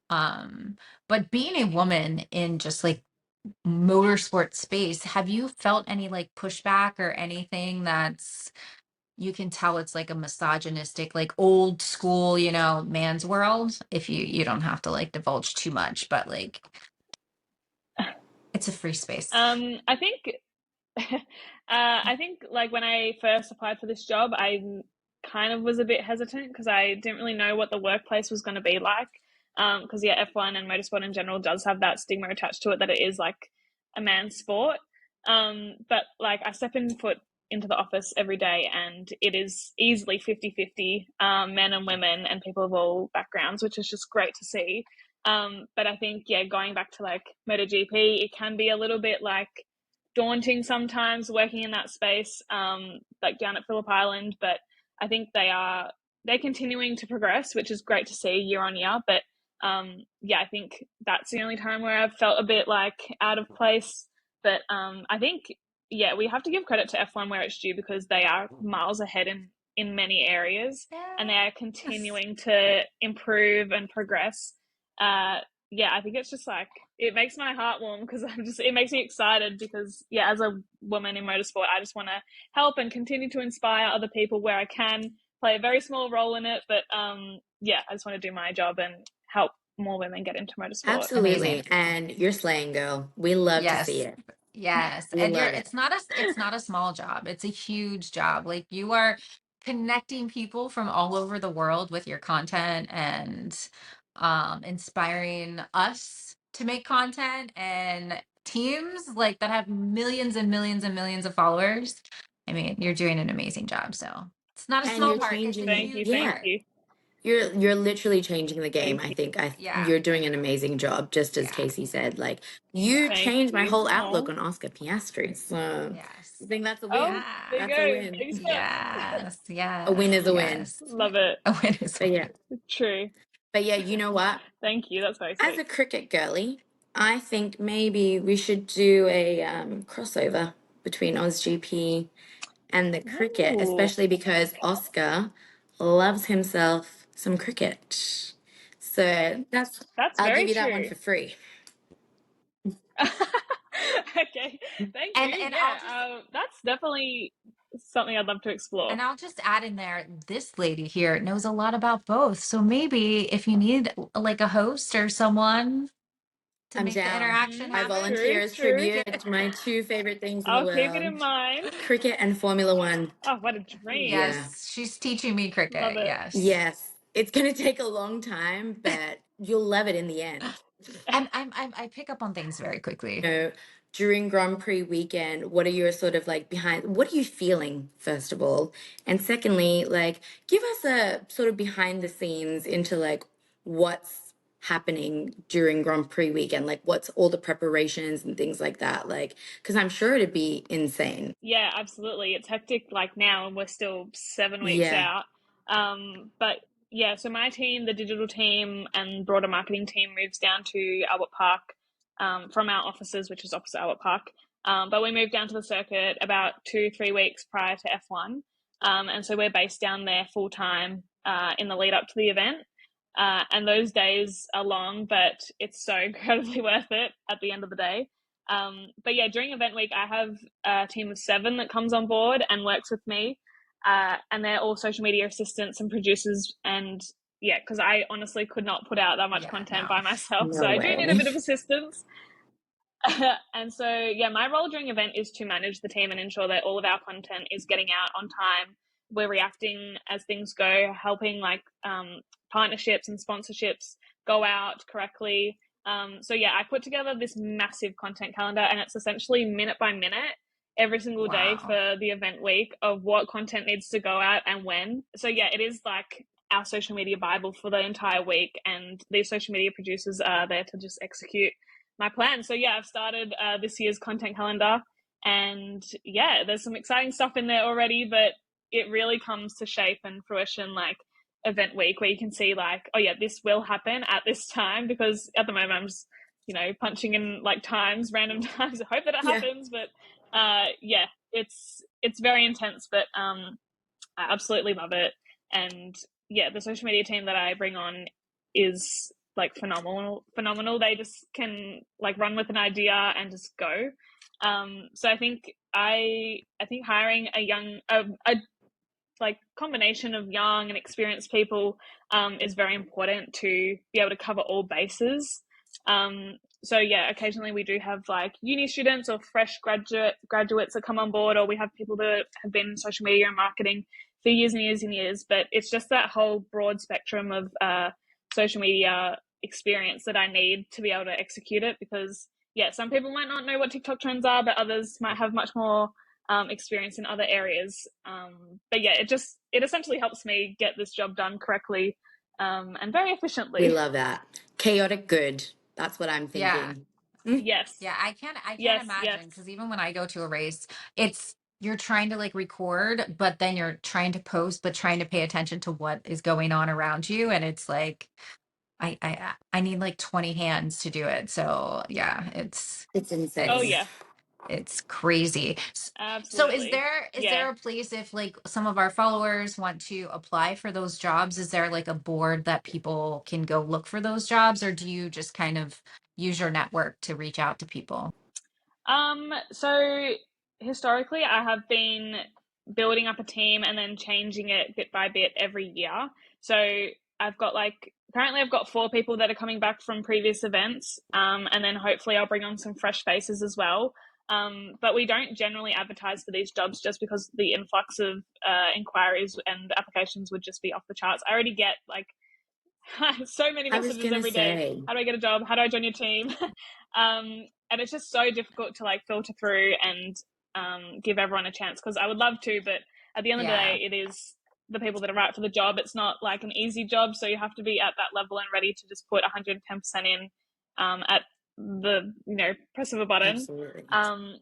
But being a woman in just like motorsport space, have you felt any like pushback or anything that's you can tell it's like a misogynistic, like old school, man's world? If you don't have to like divulge too much, but like it's a free space. I think I think like when I first applied for this job, I kind of was a bit hesitant because I didn't really know what the workplace was going to be like. Because yeah, F1 and motorsport in general does have that stigma attached to it that it is like a man's sport. But like I step in foot into the office every day and it is easily 50-50 men and women and people of all backgrounds, which is just great to see. But I think, yeah, going back to like MotoGP, it can be a little bit like daunting sometimes working in that space, like down at Phillip Island. But I think they're continuing to progress, which is great to see year on year. But yeah, I think that's the only time where I've felt a bit like out of place. But I think yeah, we have to give credit to F1 where it's due because they are miles ahead in many areas and they are Yes. continuing to improve and progress. Yeah, I think it's just like it makes my heart warm because it makes me excited because yeah, as a woman in motorsport, I just want to help and continue to inspire other people where I can, play a very small role in it, but yeah, I just want to do my job and help more women get into motorsport. Absolutely. Amazing. And you're slaying, girl. We love to see Yes. it. Yes. We And love it. it's not a small job. It's a huge job. Like you are connecting people from all over the world with your content and inspiring us to make content, and teams like that have millions and millions and millions of followers. I mean, you're doing an amazing job. So it's not a And small you're part, it's a changing, Thank you, huge thank yeah. part. you, You're literally changing the game. thank I you, think Yeah. you're doing an amazing job, just as Yeah. Casey said. Like you thank changed my you. whole outlook Oh, on Oscar Piastri. So I Yes. think that's a oh, win. there you Yeah. That's a go. win. Baby steps. Yes. A win Yes. is a win. Yes. Love it. A win is But yeah. True. But yeah, you know what? Thank you. That's very As sweet. a cricket girly, I think maybe we should do a crossover between OzGP and the cricket, Ooh, especially because Oscar loves himself some cricket. So That's I'll give very you that one true. for free. Okay, thank you. And Yeah, that's definitely something I'd love to explore. I'll just add in there, this lady here knows a lot about both. So maybe if you need like a host or someone to I'm make the down. interaction I happen, volunteer True, as true. tribute to my two favorite things in the I'll keep it in world, mind. cricket and Formula One. Oh, what a dream. Yeah. yes, she's teaching me Love cricket. it. Yes. Yes. It's going to take a long time, but you'll love it in the end. I pick up on things very quickly. Know, during Grand Prix weekend, what are your sort of like behind, what are you feeling, first of all? And secondly, like, give us a sort of behind the scenes into like what's happening during Grand Prix weekend, like what's all the preparations and things like that, like, because I'm sure it'd be insane. Yeah, absolutely. It's hectic like now, and we're still 7 weeks Yeah. out. But yeah, so my team, the digital team and broader marketing team, moves down to Albert Park from our offices, which is opposite Albert Park. But we moved down to the circuit about 2-3 weeks prior to F1. And so we're based down there full time in the lead up to the event. And those days are long, but it's so incredibly worth it at the end of the day. But yeah, during event week, I have a team of 7 that comes on board and works with me. And they're all social media assistants and producers. And yeah, because I honestly could not put out that much Yeah, content no. by myself. So No I do need a way. bit of assistance. And so, yeah, my role during event is to manage the team and ensure that all of our content is getting out on time. We're reacting as things go, helping like partnerships and sponsorships go out correctly. So yeah, I put together this massive content calendar, and it's essentially minute by minute every single day Wow. for the event week of what content needs to go out and when. So yeah, it is like our social media bible for the entire week, and these social media producers are there to just execute my plan. So yeah, I've started this year's content calendar, and yeah, there's some exciting stuff in there already, but it really comes to shape and fruition like event week, where you can see like, oh yeah, this will happen at this time, because at the moment I'm just, punching in like times, random times. I hope that it Yeah. happens, but yeah, it's very intense, but I absolutely love it. And yeah, the social media team that I bring on is like phenomenal. They just can like run with an idea and just go. So I think hiring a like combination of young and experienced people is very important to be able to cover all bases. So yeah, occasionally we do have like uni students or fresh graduates that come on board, or we have people that have been in social media and marketing for years and years and years. But it's just that whole broad spectrum of social media experience that I need to be able to execute it, because yeah, some people might not know what TikTok trends are, but others might have much more experience in other areas. But yeah, it essentially helps me get this job done correctly and very We efficiently. love that. Chaotic good. That's what I'm Yeah. thinking. Mm. Yes, Yeah, I can't yes, yes. imagine, because even when I go to a race, it's you're trying to like record, but then you're trying to post, but trying to pay attention to what is going on around you. And it's like I need like 20 hands to do it. So yeah, It's Oh insane. yeah, it's it's crazy. So absolutely. is Yeah. there a place, if like some of our followers want to apply for those jobs, is there like a board that people can go look for those jobs, or do you just kind of use your network to reach out to people? So historically, I have been building up a team and then changing it bit by bit every year. So currently I've got 4 people that are coming back from previous events, and then hopefully I'll bring on some fresh faces as well. But we don't generally advertise for these jobs just because the influx of inquiries and applications would just be off the charts. I already get like so many I was messages gonna every day. say, How do I get a job? How do I join your team? And it's just so difficult to like filter through and give everyone a chance, because I would love to, but at the end of the Yeah. day, it is the people that are right for the job. It's not like an easy job, so you have to be at that level and ready to just put 110% in at the press of a button. absolutely. Um,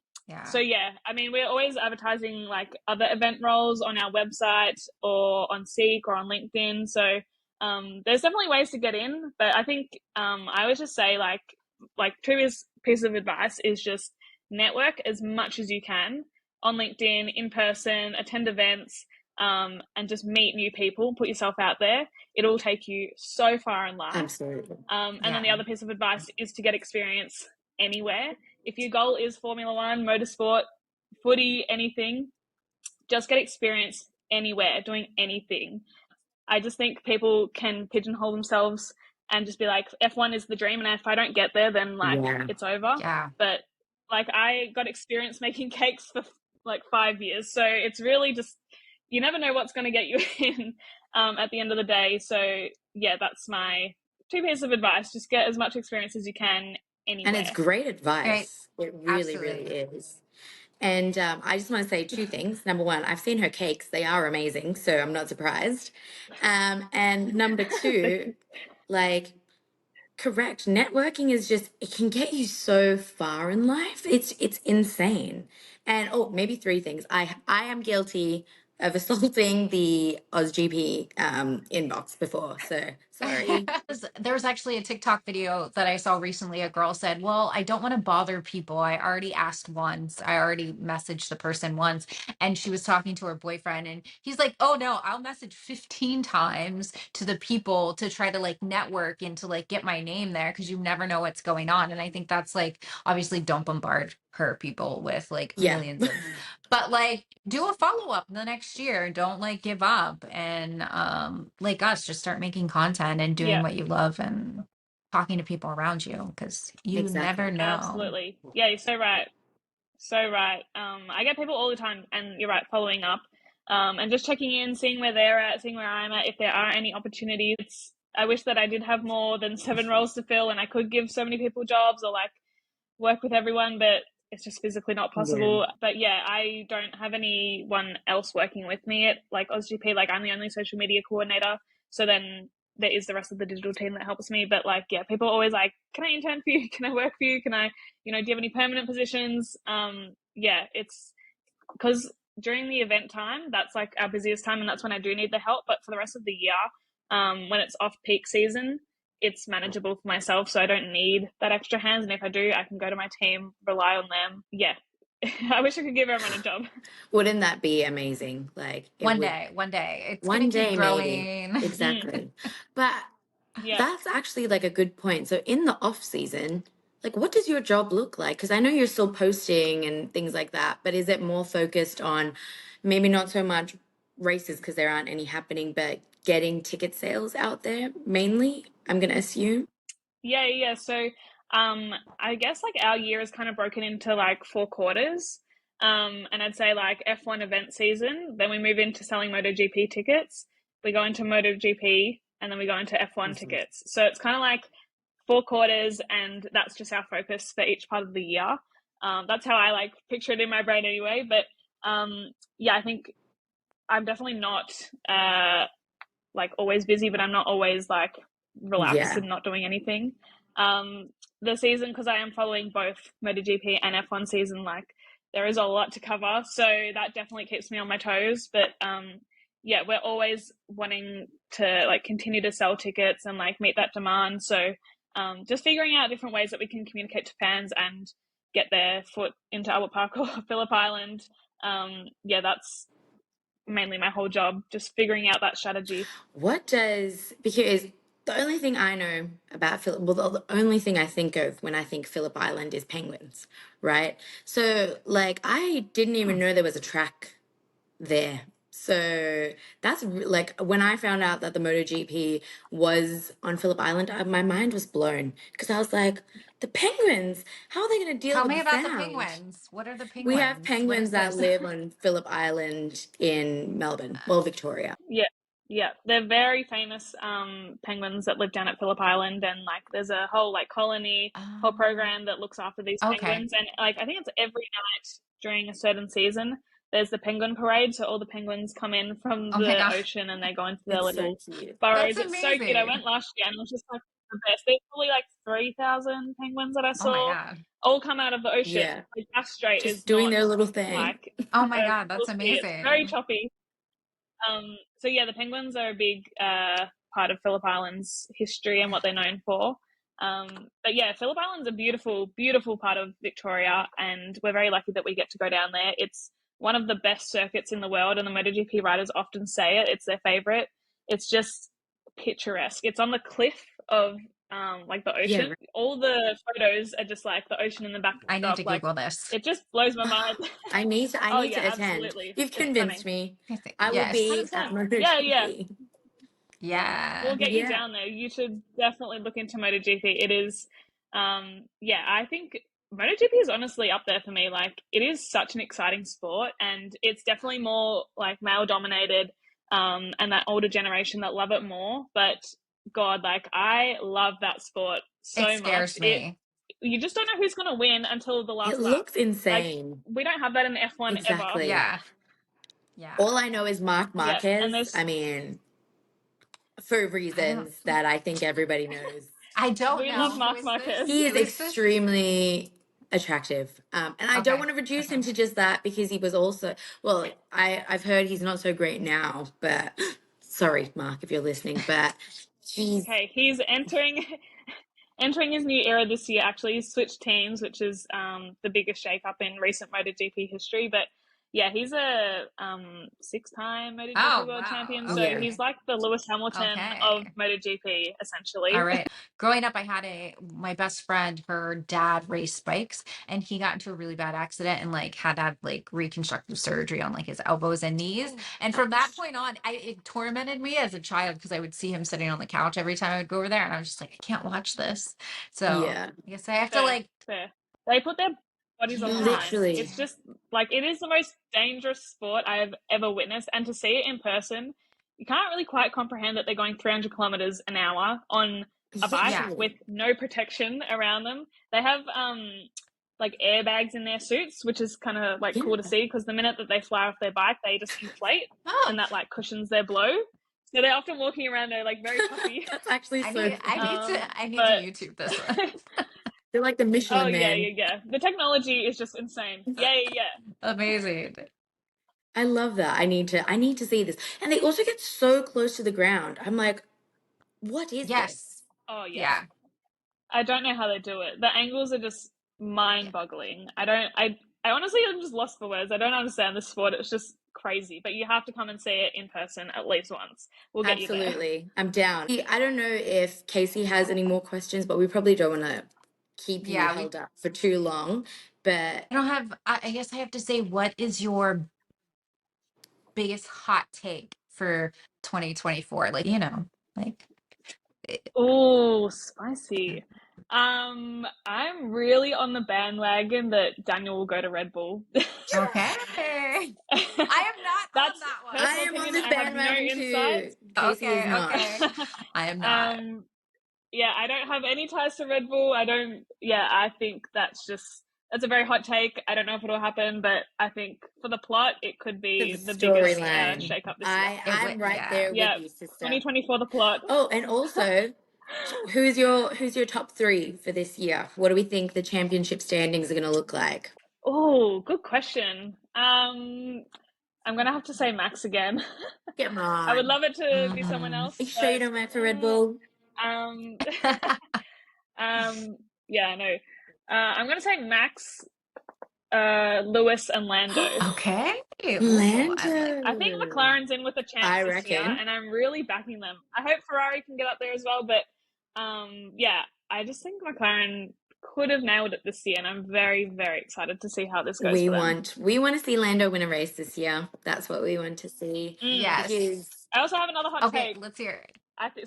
so Yeah. yeah, I mean, we're always advertising like other event roles on our website or on Seek or on LinkedIn. So there's definitely ways to get in, but I think I always just say like previous piece of advice is just network as much as you can on LinkedIn, in person, attend events, and just meet new people, put yourself out there. It'll take you so far in life. Absolutely. And then the other piece of advice is to get experience anywhere. If your goal is Formula One, motorsport, footy, anything, just get experience anywhere, doing anything. I just think people can pigeonhole themselves and just be like, F1 is the dream, and if I don't get there, then like Yeah. it's over. Yeah. But like I got experience making cakes for like 5 years, so it's really just, you never know what's going to get you in at the end of the day. So yeah, that's my 2 pieces of advice. Just get as much experience as you can And anywhere. it's great Right. advice. It really, really Absolutely. is. And I just want to say 2 things. Number one, I've seen her cakes. They are amazing, so I'm not surprised. And number 2, like, correct. Networking is just, it can get you so far in life. It's insane. And oh, maybe 3 things. I am guilty of assaulting the OzGP inbox before. So sorry. There was actually a TikTok video that I saw recently. A girl said, "Well, I don't want to bother people. I already asked once. I already messaged the person once." And she was talking to her boyfriend, and he's like, "Oh no, I'll message 15 times to the people to try to like network and to like get my name there because you never know what's going on." And I think that's like, obviously, don't bombard her people with like Yeah. millions of, but like do a follow-up the next year. Don't like give up, and like us, just start making content and doing Yeah. what you love and talking to people around you because you never Exactly. Yeah, know. absolutely. Yeah, you're so right. So right. I get people all the time, and you're right, following up, and just checking in, seeing where they're at, seeing where I'm at, if there are any opportunities. I wish that I did have more than 7 roles to fill, and I could give so many people jobs or like work with everyone, but it's just physically not Yeah. possible. But yeah, I don't have anyone else working with me at like OzGP. Like I'm the only social media coordinator. So then there is the rest of the digital team that helps me. But like, yeah, people are always like, can I intern for you? Can I work for you? Can I, do you have any permanent positions? Yeah, it's because during the event time, that's like our busiest time, and that's when I do need the help. But for the rest of the year, when it's off peak season, it's manageable for myself, so I don't need that extra hands. And if I do, I can go to my team, rely on them. Yeah, I wish I could give everyone a job. Wouldn't that be amazing? Like it would. One day, it's gonna One keep day, maybe. growing. Exactly. But Yeah. that's actually like a good point. So in the off season, like what does your job look like? Because I know you're still posting and things like that, but is it more focused on maybe not so much races because there aren't any happening, but getting ticket sales out there mainly, I'm gonna assume. Yeah. So, I guess like our year is kind of broken into like 4 quarters. And I'd say like F1 event season, then we move into selling MotoGP tickets. We go into MotoGP, and then we go into F1 Mhm. tickets. So it's kind of like 4 quarters, and that's just our focus for each part of the year. That's how I like picture it in my brain anyway. But yeah, I think I'm definitely not like always busy, but I'm not always like relaxed Yeah. and not doing anything. The season, because I am following both MotoGP and F1 season, like there is a lot to cover, so that definitely keeps me on my toes. But yeah, we're always wanting to like continue to sell tickets and like meet that demand. So just figuring out different ways that we can communicate to fans and get their foot into Albert Park or Phillip Island. Yeah, that's mainly my whole job, just figuring out that strategy. What does, because the only thing I know about Phillip, well, the only thing I think of when I think Phillip Island is penguins, right? So, like, I didn't even know there was a track there. So that's like when I found out that the MotoGP was on Phillip Island, my mind was blown because I was like, the penguins, how are they going to deal Tell with me the about the sound? penguins. What are the We have penguins? What penguins is that this? live on Phillip Island in Melbourne, well, Victoria. Yeah, yeah, they're very famous penguins that live down at Phillip Island, and like there's a whole like colony, whole Um, program that looks after these okay. penguins, and like I think it's every night during a certain season. There's the penguin parade, so all the penguins come in from Oh my the god. ocean and they go into their It's so little cute. That's burrows. It's so cute. I amazing. went last year and it was just like the best. There's probably like 3,000 penguins that I Oh my saw, god. all come out of the ocean. Yeah, Like Bass Strait just is doing not their little thing. like Oh a my god, little that's sea. It's very amazing. choppy. So yeah, the penguins are a big part of Phillip Island's history and what they're known for. But yeah, Phillip Island's a beautiful, beautiful part of Victoria, and we're very lucky that we get to go down there. It's one of the best circuits in the world, and the MotoGP riders often say it. It's their favorite. It's just picturesque. It's on the cliff of like the Yeah, ocean. right. All the photos are just like the ocean in the I need backdrop. to Like Google this. it just blows my mind. I Oh need to yeah, attend. absolutely. You've It's convinced stunning. me. I think I will yes. be at 100%. Yeah, yeah. MotoGP. Yeah. We'll get you Yeah. down there. You should definitely look into MotoGP. It is, yeah, I think MotoGP is honestly up there for me. Like, it is such an exciting sport, and it's definitely more like male dominated, and that older generation that love it more. But God, like, I love that sport It so much. scares me. You just don't know who's going to win until the It last lap. looks Like, insane. we don't have that in F1 ever. Exactly. Yeah. Yeah. All I know is Mark Yeah, and Marquez. there's I mean, for I don't reasons that I think everybody knows. I don't we love know. Who Mark is this? Marquez. He is Who is this? extremely attractive. And I don't Okay. want to reduce Okay. him to just that because he was also, well, I've heard he's not so great now, but sorry, Mark, if you're listening, but It's he's okay. He's entering his new era this year. Actually, he's switched teams, which is the biggest shake-up in recent MotoGP history. But yeah, he's a six-time MotoGP Oh, world wow. champion. So yeah. he's Okay. like the Lewis Hamilton of Okay. MotoGP, All essentially. right. Growing up, I had my best friend, her dad raced bikes, and he got into a really bad accident and like had to have like reconstructive surgery on like his elbows and knees. And from that point on, it tormented me as a child because I would see him sitting on the couch every time I would go over there, and I was just like, I can't watch this. So Yeah. I guess I have to Fair, like, fair. They put their bodies on the line. yes. Literally. It's just like it is the most dangerous sport I have ever witnessed, and to see it in person, you can't really quite comprehend that they're going 300 kilometers an hour on a bike Yeah. with Literally. no protection around them. They have like airbags in their suits, which is kind of like Yeah. cool to see because the minute that they fly off their bike, they just inflate, Oh, and that like cushions their blow. So they're often walking around there like very puffy. That's actually so funny. I need to But YouTube this one. They're like the oh Michelin yeah, man. yeah, yeah. The technology is just insane. Yeah, yeah, yeah. Amazing. I love that. I need to see this. And they also get so close to the ground. I'm like, what is Yes. this? Oh yeah. Yeah. I don't know how they do it. The angles are just Yeah. mind-boggling. I honestly am just lost for words. I don't understand this sport. It's just crazy. But you have to come and see it in person at least once. We'll get you there. Absolutely. I'm down. I don't know if Casey has any more questions, but we probably don't want to keep you Yeah. held up for too long. But I don't have, I guess I have to say, what is your biggest hot take for 2024? Like, like, Oh, spicy. I'm really on the bandwagon that Daniel will go to Red Bull. okay. I am not on That's that one. I personal am on opinion. this I have no bandwagon too. insights. Casey is Okay. not. Okay. I am not. Yeah, I don't have any ties to Red Bull. Yeah, I think that's a very hot take. I don't know if it'll happen, but I think for the plot, it could The be the biggest storyline. shake up this year. I'm right Yeah. there with Yeah, you, sister. 2024, the plot. Oh, and also, who's your top three for this year? What do we think the championship standings are going to look like? Oh, good question. I'm gonna have to say Max again. Come I would on. love it to be someone Mhm. else, Are you sure you but don't work for Red Bull? um, yeah, I know. I'm gonna say Max, Lewis, and Lando. Okay. Ooh, I like. I think Lando. McLaren's in with a chance I this year, reckon. and I'm really backing them. I hope Ferrari can get up there as well, but yeah, I just think McLaren could have nailed it this year, and I'm very, very excited to see how this goes for them. We want to see Lando win a race this year. That's what we want to see. Yes. Because I also have another hot Okay, take. let's hear it.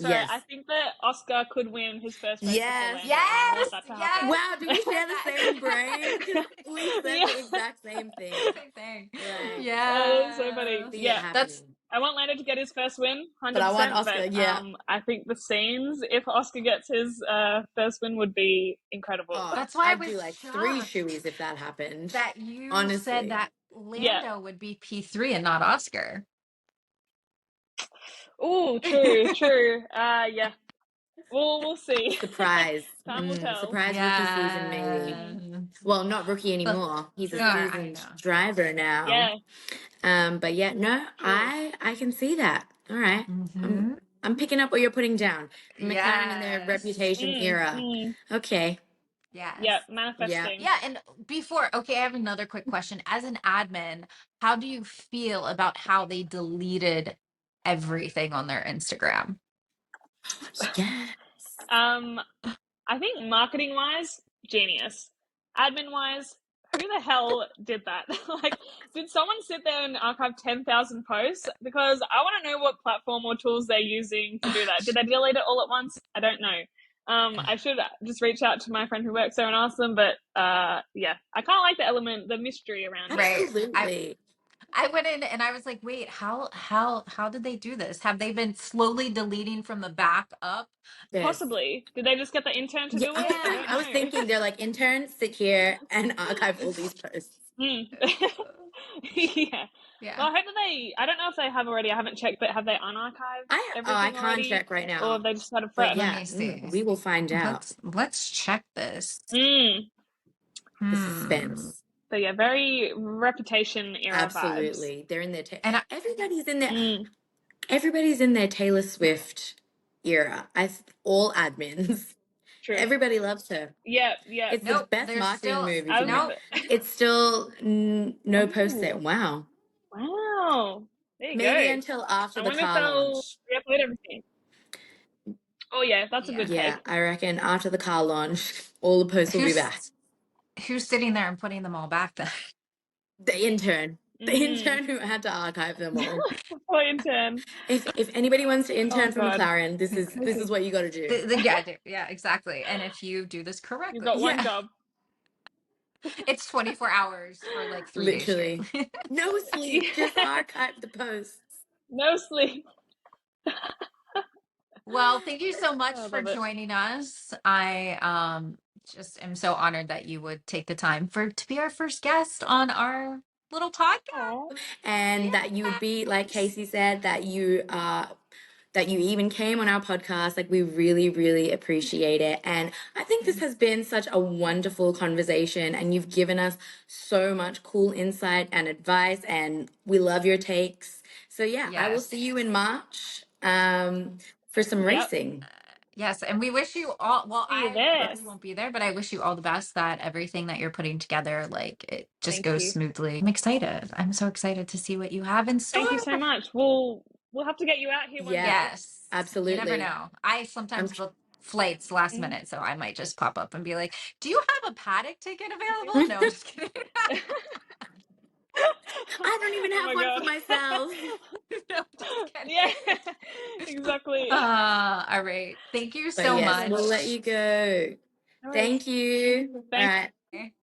Sorry, yes. I think that Oscar could win his first race before Yes. Lando, and I want that to happen. Wow, do we share the same brain? Because we said Yeah. the exact same thing. Same thing. Right. Yeah. That's so funny. See it Yeah, happening. I want Lando to get his first win, 100%. But I want Oscar, but, yeah. I think the scenes, if Oscar gets his first win, would be incredible. Oh, That's why I I'd was do like three shocked shoeies if that happened. that you Honestly. said that Yeah. Lando would be P3 and not Oscar. Oh, true. Yeah. We'll see. Surprise. Time will tell. Surprise rookie season, maybe. Well, not rookie anymore. He's a I seasoned know. driver now. Yeah. But yeah, no, True. I can see that. All right. Mhm. I'm picking up what you're putting down. McLaren in their Yes. reputation era. Okay. Yeah, Yes. Yeah. manifesting. Yeah, and okay, I have another quick question. As an admin, how do you feel about how they deleted everything on their Instagram? Yes. Um, I think marketing wise, genius. Admin wise, who the hell did that? Like, did someone sit there and archive 10,000 posts? Because I want to know what platform or tools they're using to do that. Did they delete it all at once? I don't know. I should just reach out to my friend who works there and ask them, but yeah, I kind of like the mystery around it. Right. Absolutely. I went in and I was like, wait, how did they do this? Have they been slowly deleting from the back up? Yes. Possibly. Did they just get the intern to Yeah, do I it? was I think don't I was know. thinking they're like interns sit here and archive all these posts. Mm. Yeah. Yeah. Well, I hope that I don't know if they have already, I haven't checked, but have they unarchived I everything can't already? check right Or now, have they just started but Let fresh? yeah, me see. we will find out. Let's check this. Mm. The Hmm. suspense. So yeah, very reputation era vibes. Absolutely, they're in their And everybody's in their Mm. everybody's in their Taylor Swift era. All admins. True. Everybody loves her. Yeah, yeah. It's the nope, best there's marketing still move, if I you know. nope. remember. It's still no post Oh, set. Wow. wow. There you Maybe go. until after I the wonder if car they'll launch. re-upload everything. Oh yeah, that's a Yeah. good Yeah, take. I reckon after the car launch, all the posts will be back. Who's sitting there and putting them all back then? The intern. The Mm. intern who had to archive them all. Oh, intern. If anybody wants to Oh intern for god. McLaren, this is Crazy. what you got to do. Yeah, exactly. And if you do this You've correctly, got one yeah, job. it's 24 hours for like 3 days straight. Literally. No Yeah. sleep, just archive the posts. No sleep. Well, thank you so much I for love it. joining us. I just am so honored that you would take the time to be our first guest on our little podcast. Oh, And that you would be, like Yes. Casey said, that you even came on our podcast. Like, we really, really appreciate it. And I think this has been such a wonderful conversation, and you've given us so much cool insight and advice, and we love your takes. So, yeah, I will Yes. see you in March for some yep. racing. Yes, and we wish you all, well, See you I there. Yes. probably won't be there, but I wish you all the best, that everything that you're putting together, like, it just Thank goes you. smoothly. I'm excited. I'm so excited to see what you have in store. Thank you so much. We'll have to get you out here one Yeah, day. Yes. You never absolutely. know. I I'm sometimes book flights last Mm. minute, so I might just pop up and be like, "Do you have a paddock ticket available?" No, I'm I just kidding. don't even Oh have my one god. for myself. No, just Yeah, kidding. exactly. All right. Thank you But so Thank you yes, so we'll much. let much. you go. All right. Thank you. All Thank right.